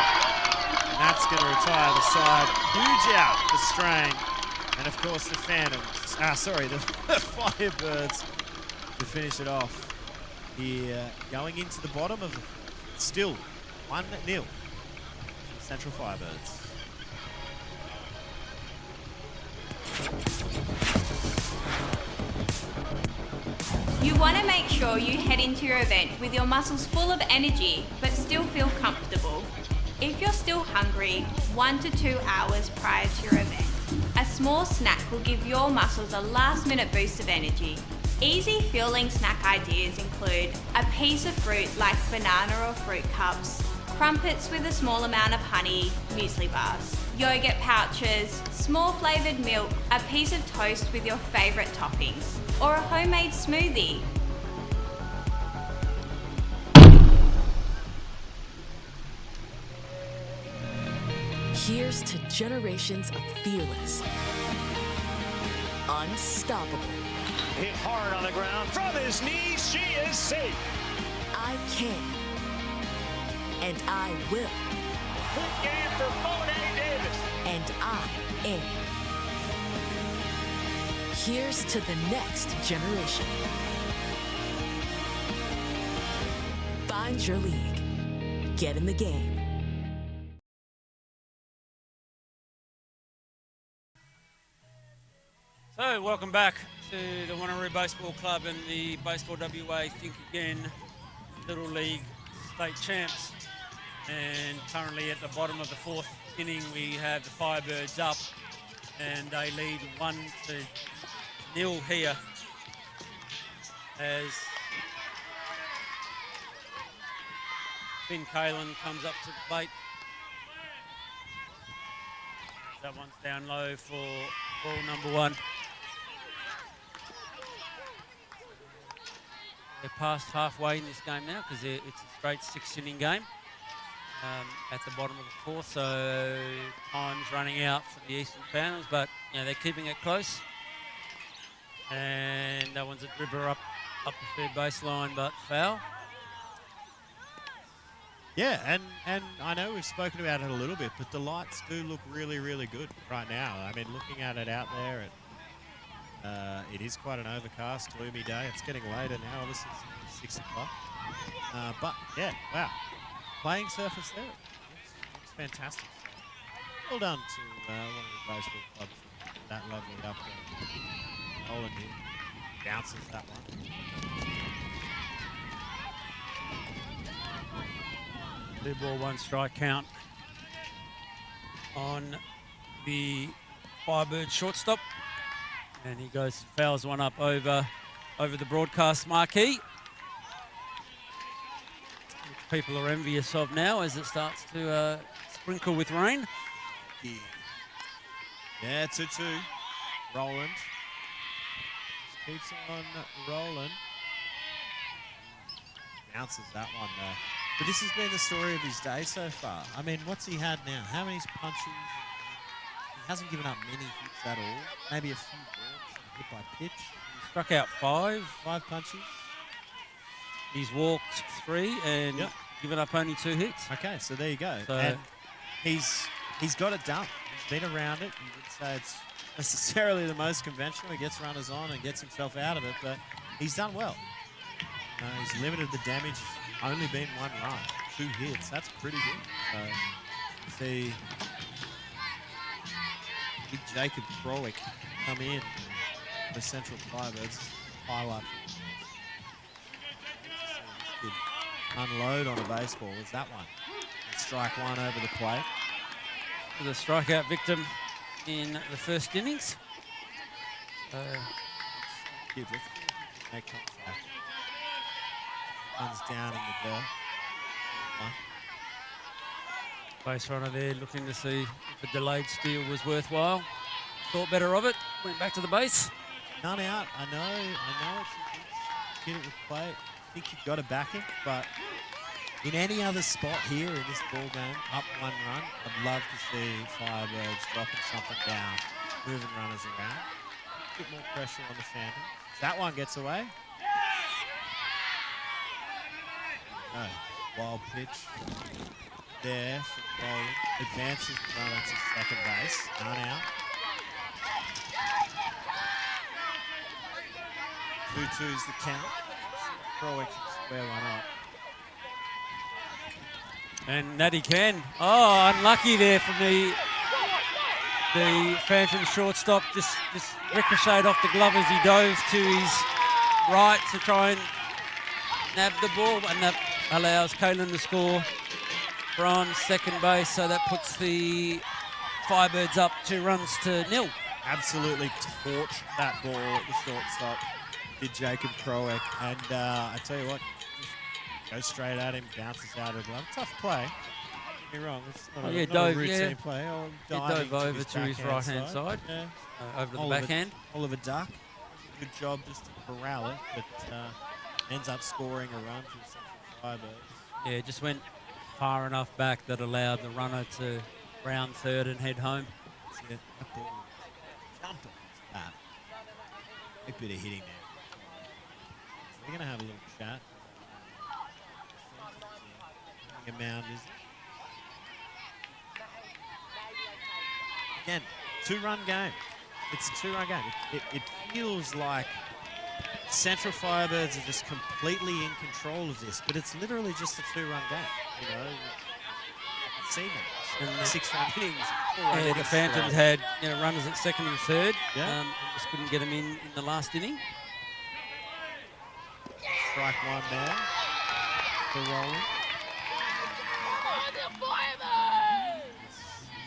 And that's going to retire the side. Huge out for Strain. And of course the Phantoms, the Firebirds to finish it off here, going into the bottom of the fourth. Still 1-0 Central Firebirds. You want to make sure you head into your event with your muscles full of energy, but still feel comfortable. If you're still hungry, 1 to 2 hours prior to your event, a small snack will give your muscles a last-minute boost of energy. Easy fueling snack ideas include a piece of fruit like banana or fruit cups, crumpets with a small amount of honey, muesli bars, yogurt pouches, small flavoured milk, a piece of toast with your favourite toppings, or a homemade smoothie. Here's to generations of fearless, unstoppable. Hit hard on the ground. From his knees, she is safe. I can. And I will. Good game for Monet Davis. And I am. Here's to the next generation. Find your league. Get in the game. So, welcome back to the Wanneroo Baseball Club and the Baseball WA Think Again Little League State Champs. And currently at the bottom of the fourth inning, we have the Firebirds up, and they lead 1-0 here as Finn Kalen comes up to the plate. That one's down low for ball number 1. They're past halfway in this game now because it's a straight 6-inning game at the bottom of the 4th, so time's running out for the Eastern Founders, but they're keeping it close. And that one's a dribbler up the third baseline, but foul. Yeah, and I know we've spoken about it a little bit, but the lights do look really, really good right now. I mean, looking at it out there, it is quite an overcast, gloomy day. It's getting later now. Obviously, it's 6 o'clock. But, yeah, wow. Playing surface there. Looks fantastic. So, well done to one of the baseball clubs for that lovely upgrade. Nolan here bounces that one. 2 ball, 1 strike count on the Firebirds shortstop. And he fouls one up over the broadcast marquee. Which people are envious of now as it starts to sprinkle with rain. Yeah, 2-2. Roland. Keeps on rolling. Bounces that one there. But this has been the story of his day so far. I mean, what's he had now? How many punches? He hasn't given up many hits at all. Maybe a few walks, hit by pitch. He struck out 5. 5 punches. He's walked 3 and given up only 2 hits. Okay, so there you go. So and he's got it done. He's been around it. You would say it's necessarily the most conventional. He gets runners on and gets himself out of it, but he's done well. He's limited the damage. Only been 1 run, 2 hits. That's pretty good. So, see big Jacob Krowick come in the Central Firebirds. Highlight. Kid unload on a baseball. Is that one? Strike 1 over the plate. The strikeout victim in the first innings. Kid, let's make contact. One's down in the dirt. Base runner there looking to see if a delayed steal was worthwhile. Thought better of it. Went back to the base. None out. I know it's hit it with play. I think you've got to back it, but in any other spot here in this ball game, up 1 run, I'd love to see Firebirds dropping something down, moving runners around. A bit more pressure on the Phantom. That one gets away. Wild pitch there from Roland. Advances the runner to second base. None out. 2-2's the count. Krowick can square one up. And Natty can. Oh, unlucky there from the Phantom shortstop. Just ricocheted off the glove as he dove to his right to try and nab the ball, and that allows Kalen to score from second base, so that puts the Firebirds up 2 runs to 0. Absolutely torched that ball at the shortstop, did Jacob Krowick, and I tell you what, just goes straight at him, bounces out of the glove. Tough play. Don't get me wrong, it's not a routine play. He dove over to his right-hand side, over to the backhand. Oliver Duck, good job just to corral it, but ends up scoring a run for the Central Firebirds. Yeah, just went far enough back that allowed the runner to round third and head home. Yeah, that ball jumped on his bat. Big bit of hitting there. So we're going to have a little chat. A mound, is it? Again, 2-run game. It's a 2-run game. It feels like Central Firebirds are just completely in control of this, but it's literally just a 2-run game. You know, I've seen them. And 6-run innings. Yeah, the Phantoms had runners at second and third. Yeah. And just couldn't get them in the last inning. Strike 1 there for Roland.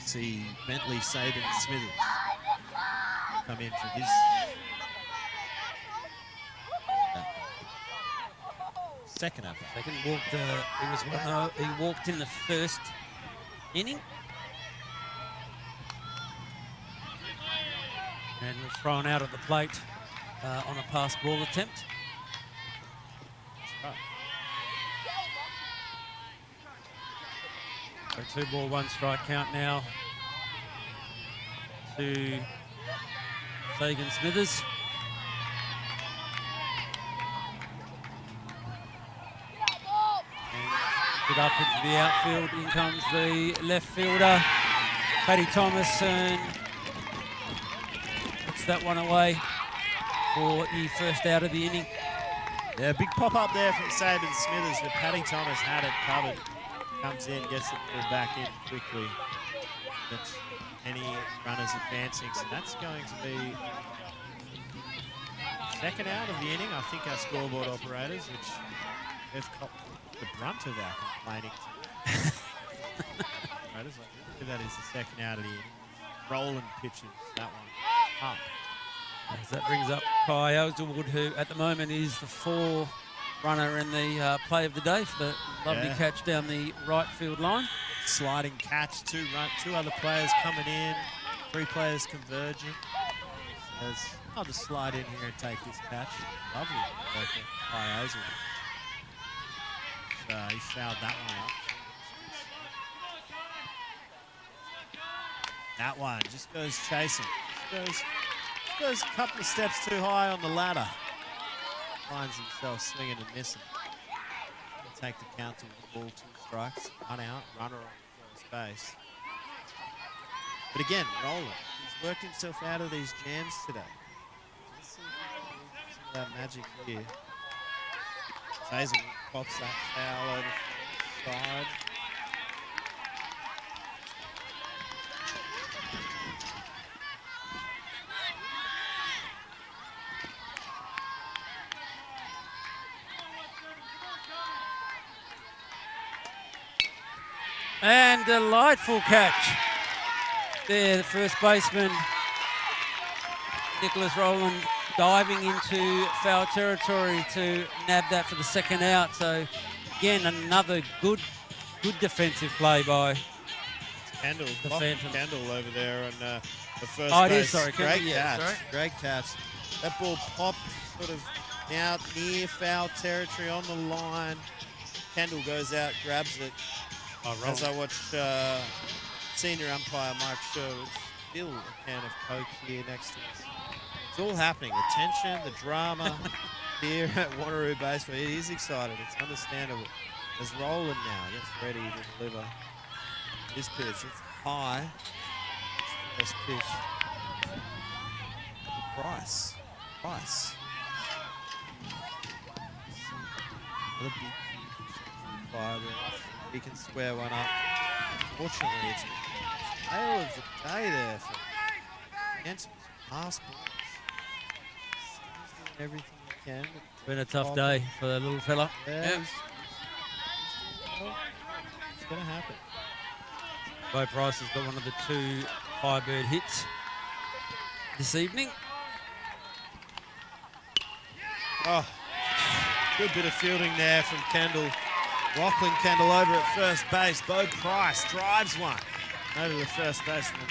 See Bentley Saban Smithers come in for his. Second at bat. Second walked. He walked in the first inning. And was thrown out at the plate on a pass ball attempt. So 2-1 strike count now to Sagan Smithers. Get up into the outfield. In comes the left fielder, Paddy Thomas, and puts that one away for the first out of the inning. Yeah, big pop up there from Saban Smithers, but Paddy Thomas had it covered. Comes in, gets the ball back in quickly. But any runners advancing, so that's going to be second out of the inning. I think our scoreboard operators, which have copped the brunt of our complaining. That is the second out of the inning. Roland pitches that one up. As that brings up Kai Oswald, who at the moment is the 4 runner in the play of the day for the lovely catch down the right field line. Sliding catch, 2 other players coming in, 3 players converging. I'll just slide in here and take this catch. Lovely Kai Oswald. He fouled that one up. That one just goes chasing. Just goes a couple of steps too high on the ladder. Finds himself swinging and missing. He'll take the count to the ball, 2 strikes, 1 out, runner on first base. But again, Roland, he's worked himself out of these jams today. Let's see if he can do some of that magic here. Hazel pops that foul over the side. And delightful catch. There, the first baseman, Nicholas Rowland, diving into foul territory to nab that for the second out. So, again, another good defensive play by Kendall. the Phantoms. Kendall over there on the first Oh, it base. is, sorry. Great Yeah, catch. sorry. Great catch. That ball popped sort of now near foul territory on the line. Kendall goes out, grabs it. As I watch senior umpire Mike Sherwood fill a can of Coke here next to us. It's all happening. The tension, the drama here at Wanneroo Baseball. He's excited. It's understandable. As Roland now gets ready to deliver his pitch. It's high. It's the first pitch. Price. Another big Firebirds. He can square one up. Fortunately, it's the tail of the day there for Hanson's pass balls. He's doing everything he can. Been a tough day for the little fella. Yeah. It's going to happen. Bo Price has got one of the 2 Firebird hits this evening. Oh, good bit of fielding there from Kendall. Lachlan Kendall over at first base. Bo Price drives one over the first baseman.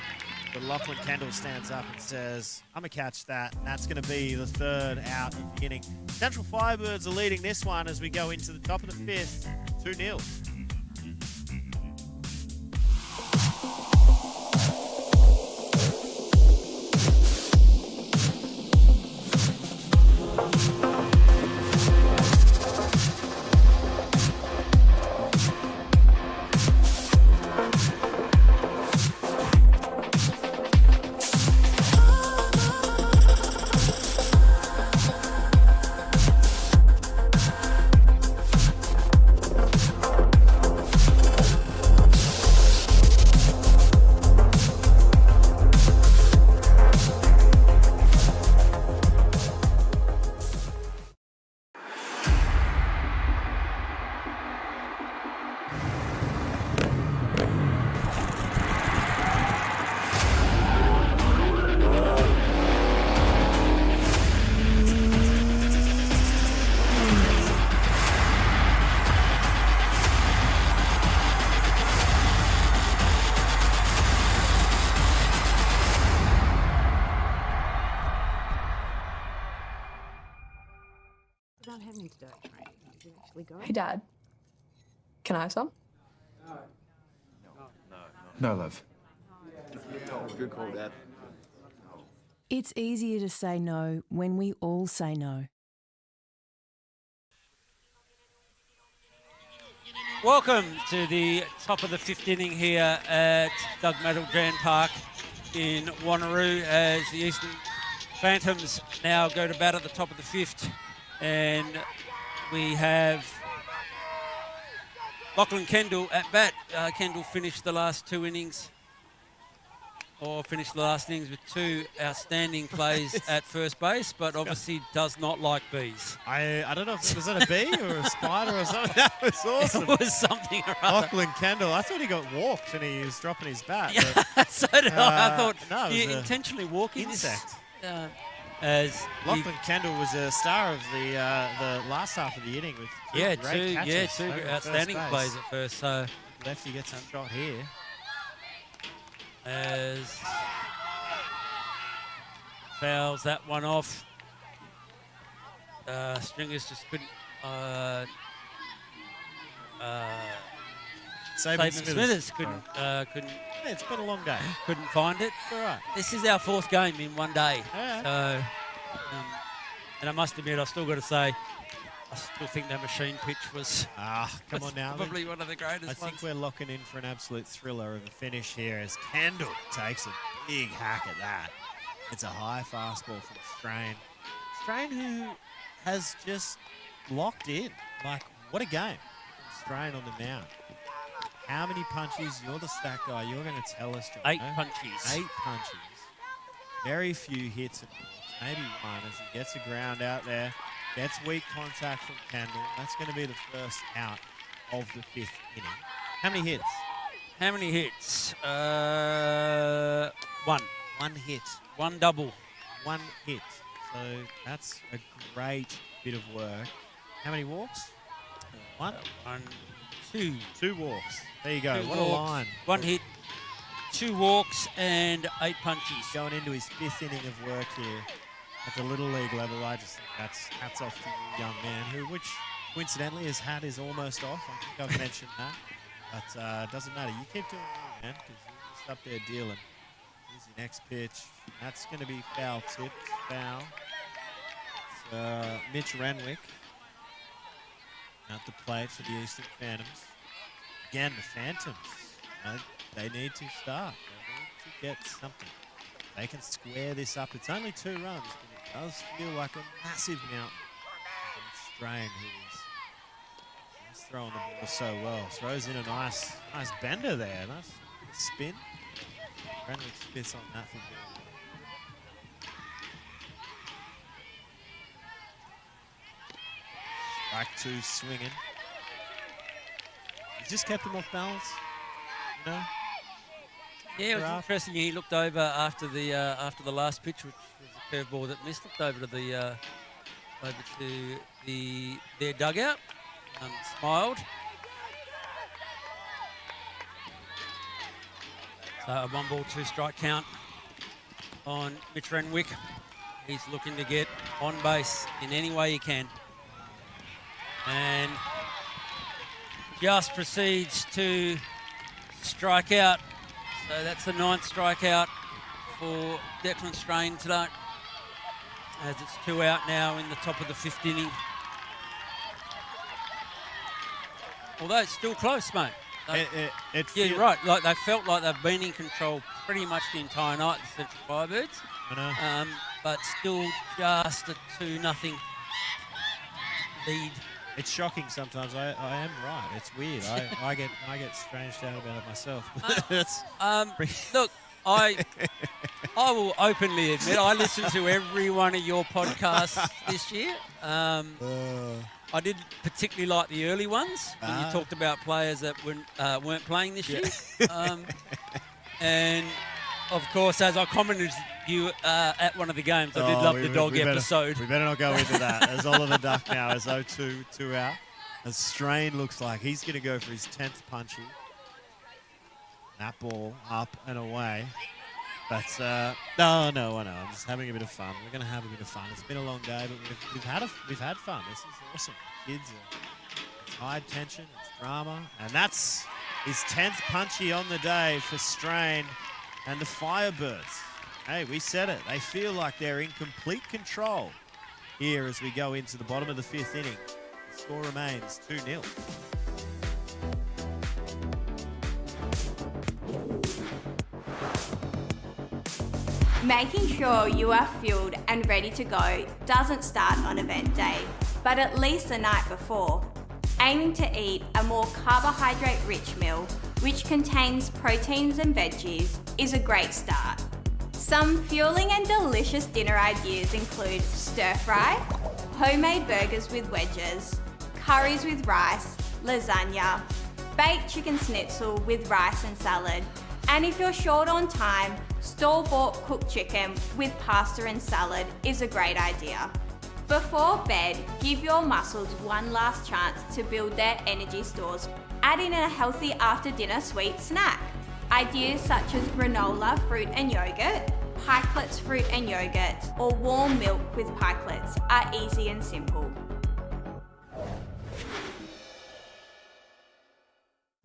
But Lachlan Kendall stands up and says, I'm going to catch that. And that's going to be the 3rd out of the inning. Central Firebirds are leading this one as we go into the top of the 5th, 2-0. can't have any today. Did you actually go? Hey, Dad. Can I have some? No, love. Good call, Dad. It's easier to say no when we all say no. Welcome to the top of the fifth inning here at Doug Maddlejan Park in Wanneroo as the Eastern Phantoms now go to bat at the top of the fifth. And we have Lachlan Kendall at bat. Kendall finished the last two innings, or finished the last innings with two outstanding plays at first base, but obviously does not like bees. I don't know if was that a bee or a spider or something. That was awesome. It was something or other. Lachlan Kendall. I thought he got walked and he was dropping his bat. Yeah, but, so did I. I thought no, it you was intentionally walking insect. As Lachlan Kendall was a star of the last half of the inning with two great catches. two outstanding plays at first. So lefty gets a shot here. As fouls that one off. Stringers just couldn't. Saban Smithers couldn't. Yeah, it's been a long day. Couldn't find it. All right. This is our fourth game in one day. Yeah. So, and I must admit, I still got to say, I still think that machine pitch was. Come on now. Probably one of the greatest I ones. think we're locking in for an absolute thriller of a finish here as Kendall takes a big hack at that. It's a high fastball from Strain. Strain who has just locked in. Like, what a game. Strain on the mound. How many punches? You're the stat guy. You're going to tell us, John. 8 punches. 8 punches. Very few hits and balls. Maybe one as he gets a ground out there. Gets weak contact from Kendall. That's going to be the first out of the fifth inning. How many hits? How many hits? One. One hit. One double. One hit. So that's a great bit of work. How many walks? One. Two. 2 walks. There you go. Two What walks, a line. 1 hit, 2 walks, and 8 punches. Going into his 5th inning of work here at the Little League level. I just think that's hats off to you, young man, which coincidentally his hat is almost off. I think I've mentioned that. But it doesn't matter. You keep doing it, man, because you're just up there dealing. Here's your next pitch. That's going to be foul tipped. Foul. It's, Mitch Renwick at the plate for the Eastern Phantoms. Again, the Phantoms, they need to start. They need to get something. They can square this up. It's only 2 runs, but it does feel like a massive mountain. Strain, who is just throwing the ball so well. Throws in a nice bender there. Nice spin. Renwick spits on that for ball. Strike 2 swinging. He just kept him off balance, you know. Yeah, it was interesting. He looked over after the last pitch, which was a curveball that missed. Looked over to their dugout, smiled. So a 1-ball, 2-strike count on Mitch Renwick. He's looking to get on base in any way he can. And just proceeds to strike out. So that's the 9th strikeout for Declan Strain tonight, as it's 2 out now in the top of the 5th inning. Although it's still close, mate. You're right. Like they felt like they've been in control pretty much the entire night, the Central Firebirds. I know. But still just a 2-0 lead. It's shocking sometimes. I am right. It's weird. I get stranged out about it myself. Look, I will openly admit I listened to every one of your podcasts this year. I did particularly like the early ones when you talked about players that weren't playing this year. And of course, as I commented you at one of the games, I did love the dog episode. We better not go into that. As Oliver Duck now is 0-2, 2 out. As Strain looks like he's going to go for his 10th punchy. That ball up and away. But no, I know. I'm just having a bit of fun. We're going to have a bit of fun. It's been a long day, but we've had fun. This is awesome. Kids, it's high tension, it's drama, and that's his 10th punchy on the day for Strain and the Firebirds. Hey, we said it. They feel like they're in complete control here as we go into the bottom of the 5th inning. The score remains 2-0. Making sure you are fueled and ready to go doesn't start on event day, but at least the night before. Aiming to eat a more carbohydrate-rich meal, which contains proteins and veggies, is a great start. Some fueling and delicious dinner ideas include stir-fry, homemade burgers with wedges, curries with rice, lasagna, baked chicken schnitzel with rice and salad, and if you're short on time, store-bought cooked chicken with pasta and salad is a great idea. Before bed, give your muscles one last chance to build their energy stores. Add in a healthy after-dinner sweet snack. Ideas such as granola, fruit and yogurt, pikelets, fruit and yogurt, or warm milk with pikelets are easy and simple.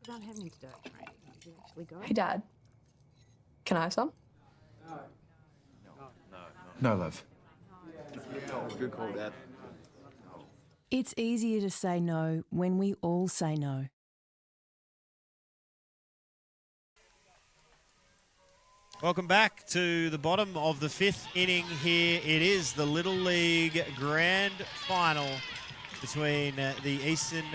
About having to do it, right? Did you actually go? Hey, Dad. Can I have some? No, love. Good call, Dad. It's easier to say no when we all say no. Welcome back to the bottom of the 5th inning here. It is the Little League Grand Final between the Eastern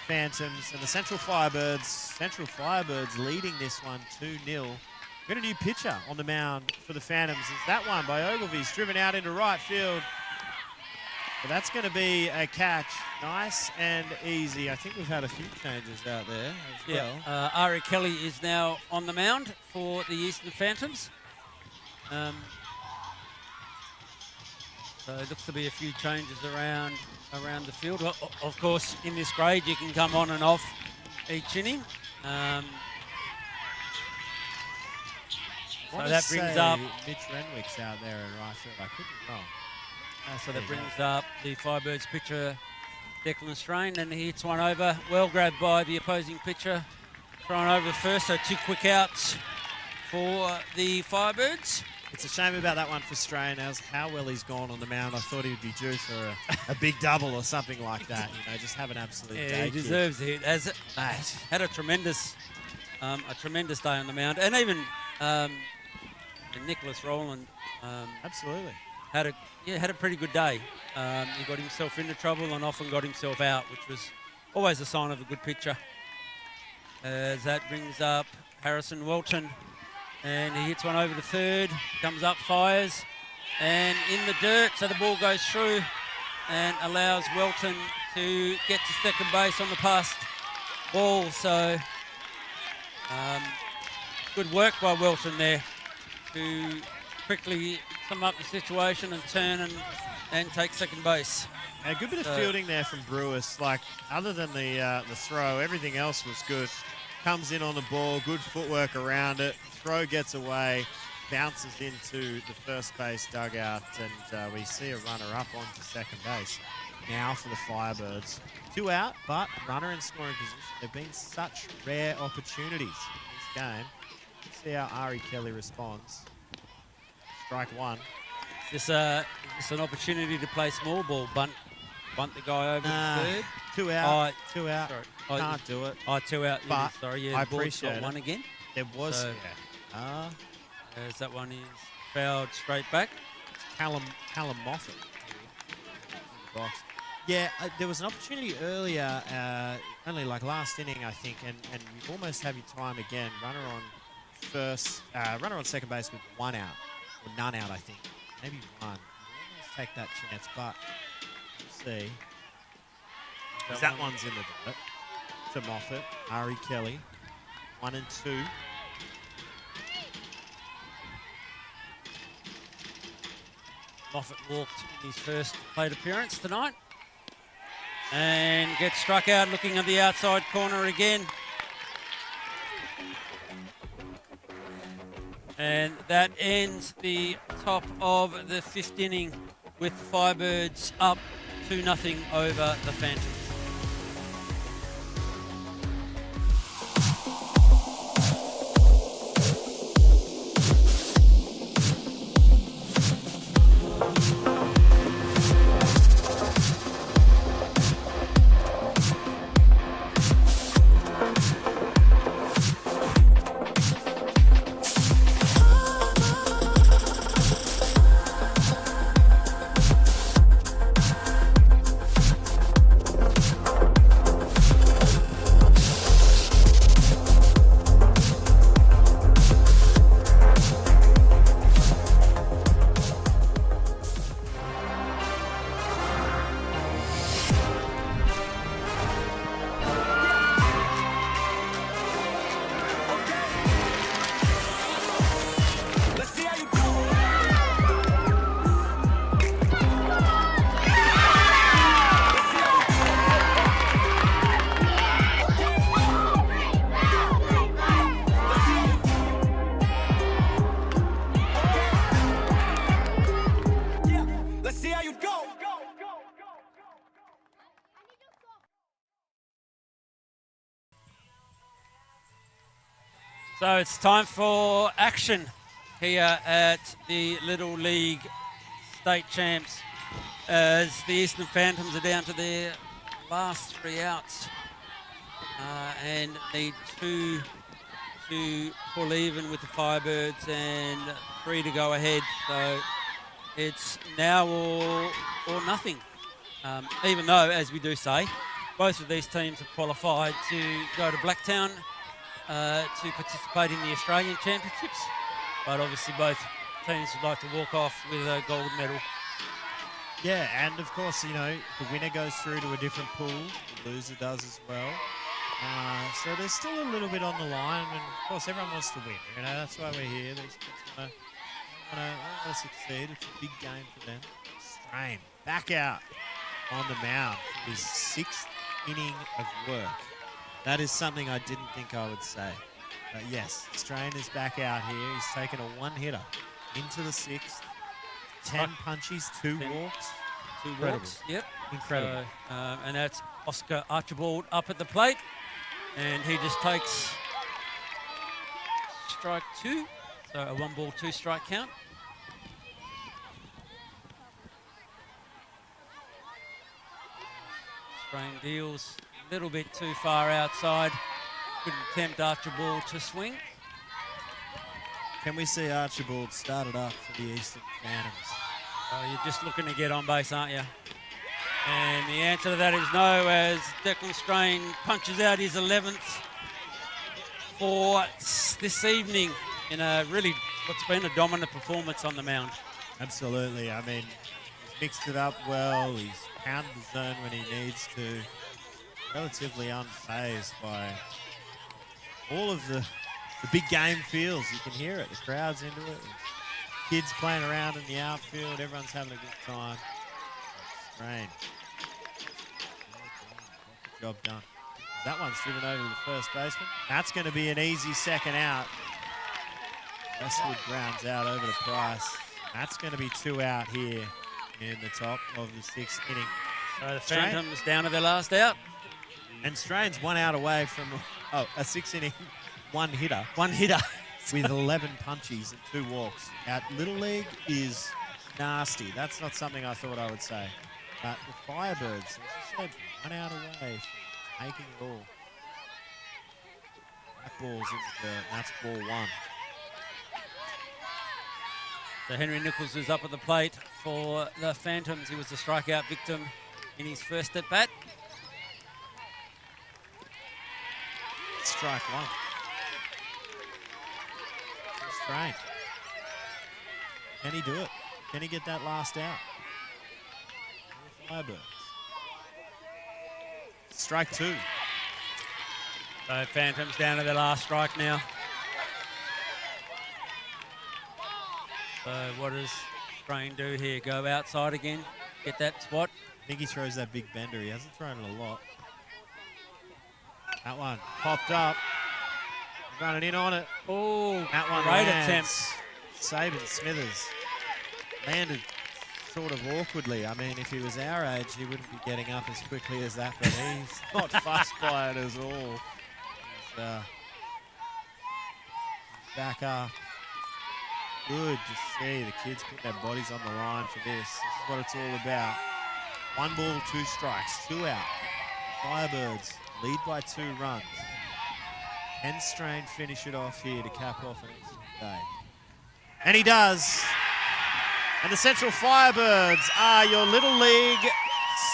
Phantoms and the Central Firebirds. Central Firebirds leading this one 2-0. We've got a new pitcher on the mound for the Phantoms. It's that one by Ogilvy's driven out into right field. But that's going to be a catch. Nice and easy. I think we've had a few changes out there as well. Ari Kelly is now on the mound for the Eastern Phantoms. So it looks to be a few changes around the field. Well, of course, in this grade, you can come on and off each inning. So that brings up Mitch Renwick's out there in right field. I could be wrong. So that brings up the Firebirds pitcher, Declan Strain, and he hits one over. Well grabbed by the opposing pitcher. Thrown over first, so 2 quick outs for the Firebirds. It's a shame about that one for Strain, as how well he's gone on the mound. I thought he would be due for a big double or something like that. You know, just have an absolute day. He deserves it. Had a tremendous day on the mound, and even Nicholas Rowland. Absolutely. Had a pretty good day. He got himself into trouble and often got himself out, which was always a sign of a good pitcher. As that brings up Harrison Welton, and he hits one over to third, comes up, fires, and in the dirt, so the ball goes through and allows Welton to get to second base on the passed ball. So good work by Welton there to quickly sum up the situation and turn and take second base. A good bit of fielding there from Brewis. Like, other than the throw, everything else was good. Comes in on the ball, good footwork around it. Throw gets away, bounces into the first base dugout, and we see a runner up onto second base. Now for the Firebirds. 2 out, but runner in scoring position. There have been such rare opportunities in this game. Let's see how Ari Kelly responds. Strike one. Is this an opportunity to play small ball, bunt the guy over to third? 2 out. 2 out. Sorry. Can't do it. 2 out. But sorry, yeah, I the board's appreciate got it. one again. There was. So, as that one is fouled straight back. Callum Moffat. Box. Yeah, there was an opportunity earlier, only like last inning, I think, and you almost have your time again. Runner on second base with 1 out, or none out, I think. Maybe one. You almost take that chance, but we'll see. That one's in the dirt. To Moffat, Ari Kelly, 1 and 2. Moffat walked in his first plate appearance tonight and gets struck out looking at the outside corner again. And that ends the top of the 5th inning with Firebirds up 2-0 over the Phantoms. So it's time for action here at the Little League State Champs as the Eastern Phantoms are down to their last 3 outs and need 2 to pull even with the Firebirds and 3 to go ahead. So it's now or nothing. Even though, as we do say, both of these teams have qualified to go to Blacktown to participate in the Australian Championships, but obviously both teams would like to walk off with a gold medal. Yeah, and of course, you know, the winner goes through to a different pool, the loser does as well. So there's still a little bit on the line, and of course everyone wants to win. You know, that's why we're here. These kids want to succeed. It's a big game for them. Strain back out on the mound for his 6th inning of work. That is something I didn't think I would say. Yes, Strain is back out here. He's taken a 1-hitter into the 6th. 10 punchies, 2 walks. 2 Incredible. walks, yep. Incredible. So, and that's Oscar Archibald up at the plate. And he just takes strike 2. So a 1-ball, 2-strike count. Strain deals a little bit too far outside. Couldn't tempt Archibald to swing. Can we see Archibald started up for the Eastern Phantoms? Oh, you're just looking to get on base, aren't you? And the answer to that is no, as Declan Strain punches out his 11th for this evening in a really what's been a dominant performance on the mound. Absolutely. I mean, he's mixed it up well. He's pounded the zone when he needs to. Relatively unfazed by all of the big game feels. You can hear it. The crowd's into it. Kids playing around in the outfield. Everyone's having a good time. Strain. Job done. That one's driven over to the first baseman. That's going to be an easy second out. Westwood grounds out over to Price. That's going to be 2 out here in the top of the 6th inning. So the Phantoms down to their last out. And Strain's 1 out away from a 6-inning 1-hitter. 1-hitter. With 11 punchies and 2 walks. At Little League is nasty. That's not something I thought I would say. But the Firebirds, as I said, 1 out away from taking it all. That ball's into the, that's ball 1. So Henry Nichols is up at the plate for the Phantoms. He was the strikeout victim in his first at bat. Strike 1. Strain. Can he do it? Can he get that last out? Firebirds. Strike 2. So Phantoms down to their last strike now. So what does Strain do here? Go outside again, get that spot. I think he throws that big bender. He hasn't thrown it a lot. That one popped up. Running in on it. Oh, that one great lands. attempt. Saban Smithers landed sort of awkwardly. I mean, if he was our age, he wouldn't be getting up as quickly as that, but he's not fussed by it at all. He's back up. Good to see the kids put their bodies on the line for this. This is what it's all about. 1 ball, 2 strikes, 2 out. Firebirds lead by 2 runs. Can Strain finish it off here to cap off an excellent day? And he does. And the Central Firebirds are your Little League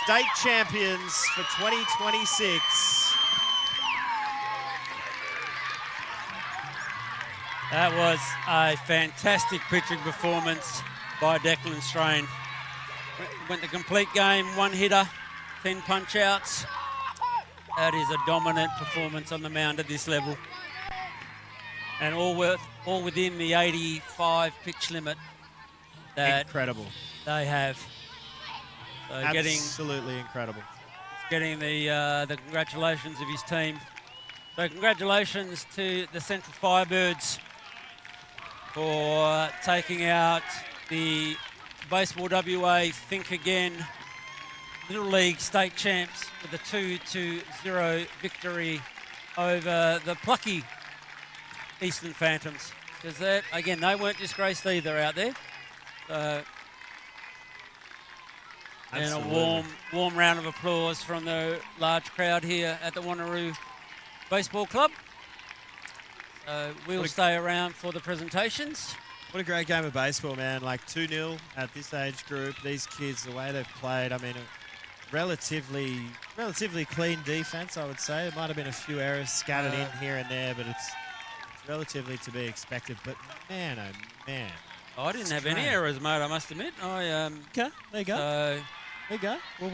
state champions for 2026. That was a fantastic pitching performance by Declan Strain. Went the complete game, 1 hitter, 10 punch outs. That is a dominant performance on the mound at this level. And all within the 85 pitch limit that incredible they have. So absolutely incredible. Getting the congratulations of his team. So congratulations to the Central Firebirds for taking out the Baseball WA Think Again Little League state champs with a 2-0 victory over the plucky Eastern Phantoms. Because that, again, they weren't disgraced either out there. And a warm round of applause from the large crowd here at the Wanneroo Baseball Club. We'll stay around for the presentations. What a great game of baseball, man. Like 2-0 at this age group. These kids, the way they've played, I mean, a relatively clean defense, I would say. There might have been a few errors scattered in here and there, but it's relatively to be expected. But man, oh man. I didn't have any errors, mate, I must admit. Okay, there you go. There you go. Well,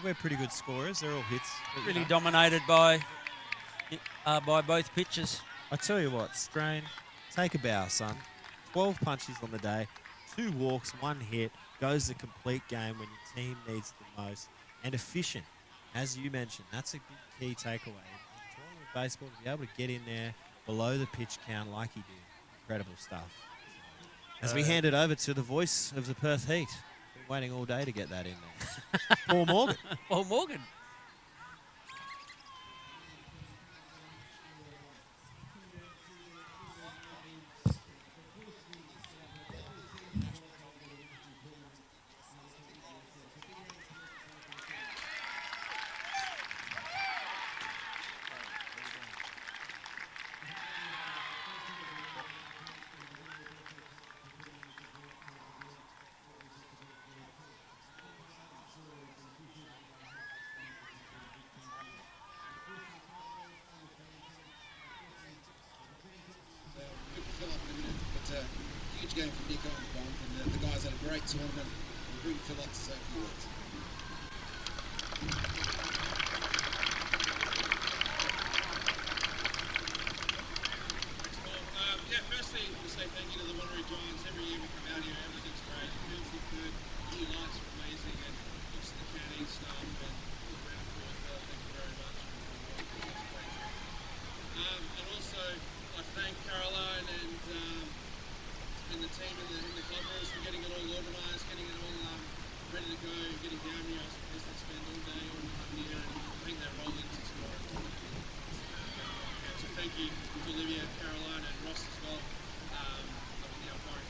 we're pretty good scorers. They're all hits. Really dominated by both pitchers. I tell you what, Strain, take a bow, son. 12 punches on the day, 2 walks, 1 hit, goes the complete game when your team needs the most, and efficient. As you mentioned, that's a big key takeaway. In tournament baseball, to be able to get in there below the pitch count like he did, incredible stuff. As we hand it over to the voice of the Perth Heat, been waiting all day to get that in there. Paul Morgan. Paul Morgan. Game for Nick on the bump, and the guys had a great tournament. We'll bring Phil up to say a few words. Firstly, to say thank you to the Wanneroo Giants. Every year we come out here, everything's great. The fields look good, the new lights are amazing, and just the county staff and the ground crew as well. Thank you very much. And also, I thank Caroline and the team in the clubhouse for getting it all organised, getting it all ready to go, getting down here. I suppose they spend all day, all night here, and I think they roll into tomorrow. So thank you to Olivia, Caroline, and Ross as well, up in the umpiring.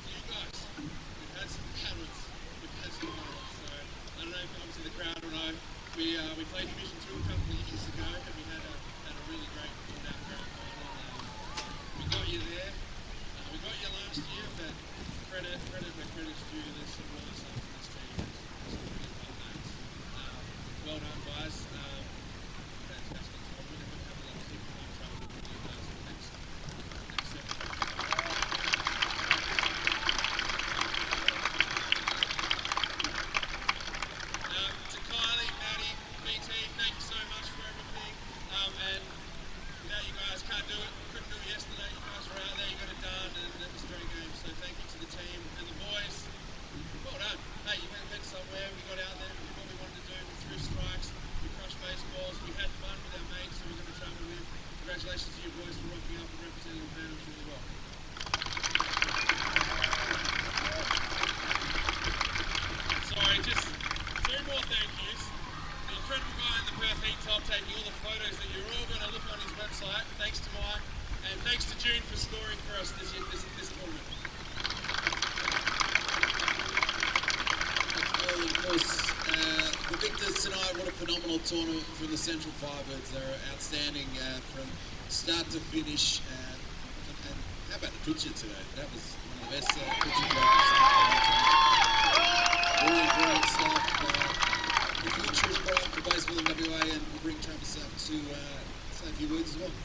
You guys, we've had some battles, so I don't know if I'm to the crowd or no. We played Division 2 a couple of years ago, and we had a really great all-out grand final. We got you there. We got you last year, but credit where credit's due. There's some really stuff in this team. There's some really fun names. Well done, guys. Fantastic. So I'm really going to have a lot of keep on track with you guys in the next 7 years. To Kylie, Maddie, BT, thank you so much for everything. And without you guys, can't do it. Couldn't do it yesterday. You guys were out there, you got it done, and it was a great game. So thank you to the team and the boys. Well done. victors tonight. What a phenomenal tournament from the Central Firebirds. They're outstanding from start to finish. And how about the pitcher today? That was one of the best pitching jobs. Brilliant stuff. The future is bright for baseball in WA, and we'll bring Travis up to say a few words as well.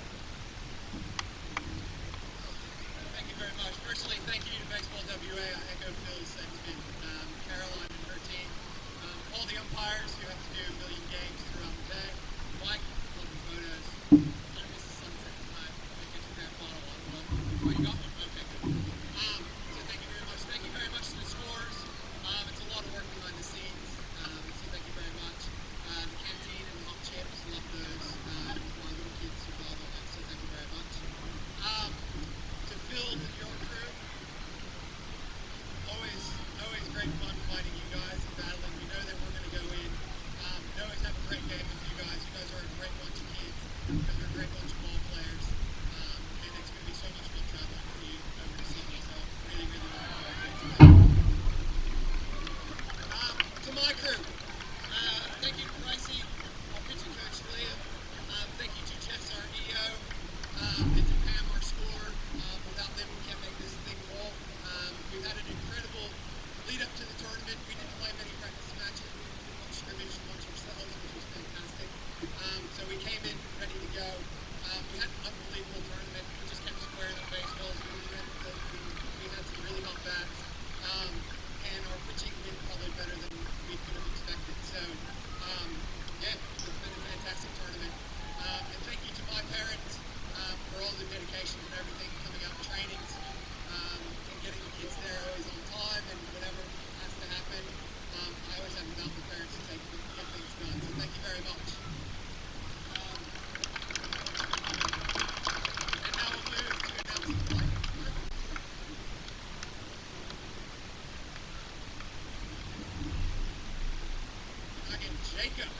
Thank you very much. Firstly, thank you to Baseball WA. I echo Phil's sentiment. Caroline and her team. All the umpires who have to do a million games throughout the day. Mike, love the photos. I miss the sunset tonight. I think it's a grand final one. Oh, you got one? Okay, good. So thank you very much. Thank you very much to the scorers. It's a lot of work behind the scenes. So thank you very much. The canteen and the hot chips, love those. My little kids survive on that, so thank you very much. To Phil and your crew, always great fun fighting you guys and battling. We know that we're going to go in. We always have a great game with you guys. You guys are a great bunch of kids. You guys are a great bunch of ball players. And it's going to be so much fun traveling for you over to see you. So really, really looking forward to it. To my crew, thank you to Pricey, our pitching coach Liam. Thank you to Jess, our EO, and to Pam, our scorer. Without them, we can't make this thing roll. We've had an incredible lead up to the tournament. We didn't play many practice matches. We did one scrimmage amongst ourselves, which was fantastic. So we came in ready to go. We had an unbelievable tournament. We just kept squaring the baseballs. We had some really hot bats. And our pitching went probably better than we could have expected. So, yeah, it's been a fantastic tournament. And thank you to my parents for all the dedication and everything, coming out to trainings, and getting the kids there always on time and whatever has to happen. I always have a mouth of parents to get things done. So thank you very much. And now we'll move to announcing the play. Again, Jacob.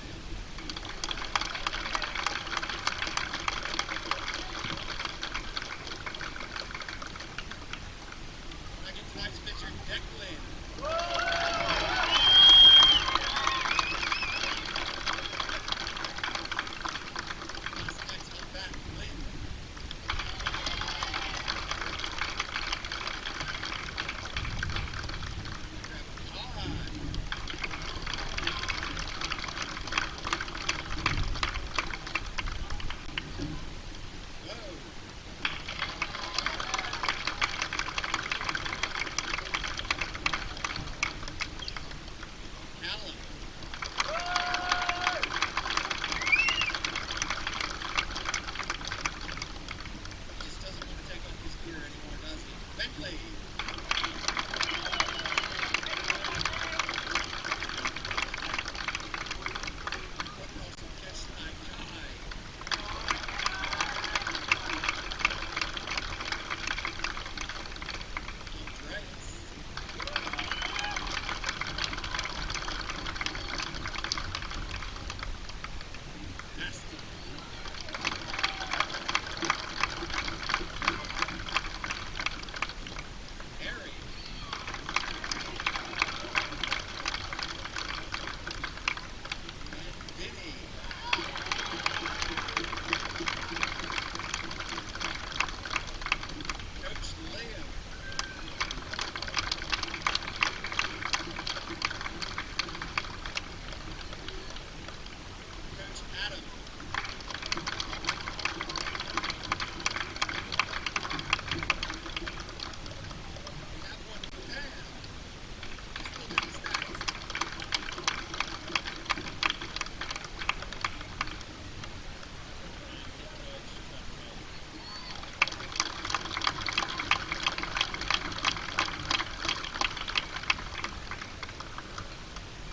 Again, tonight's pitcher, Declan. Last night's hot bat, Lynn.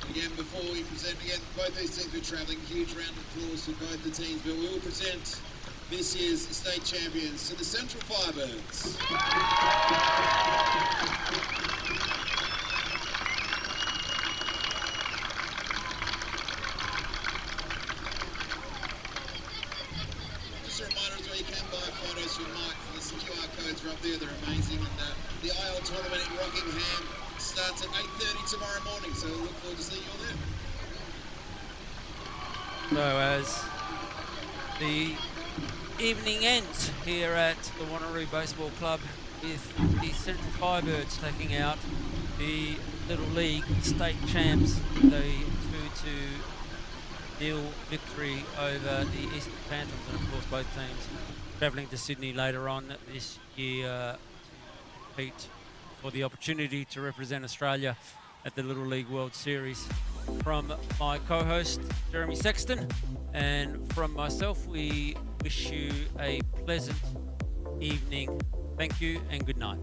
Again, before we present again, both these teams were travelling. Huge round of applause for both the teams, but we will present this year's state champions to the Central Firebirds. Just a reminder as well, you can buy photos from Mike. The QR codes are up there, they're amazing. And the IL tournament in Rockingham starts at 8:30 tomorrow morning, so look forward to seeing you all there. So as the evening ends here at the Wanneroo Baseball Club with the Central Firebirds taking out the Little League state champs, the 2-2 victory over the Eastern Phantoms, and of course both teams travelling to Sydney later on this year to compete for the opportunity to represent Australia at the Little League World Series. From my co-host Jeremy Sexton and from myself, we wish you a pleasant evening. Thank you and good night.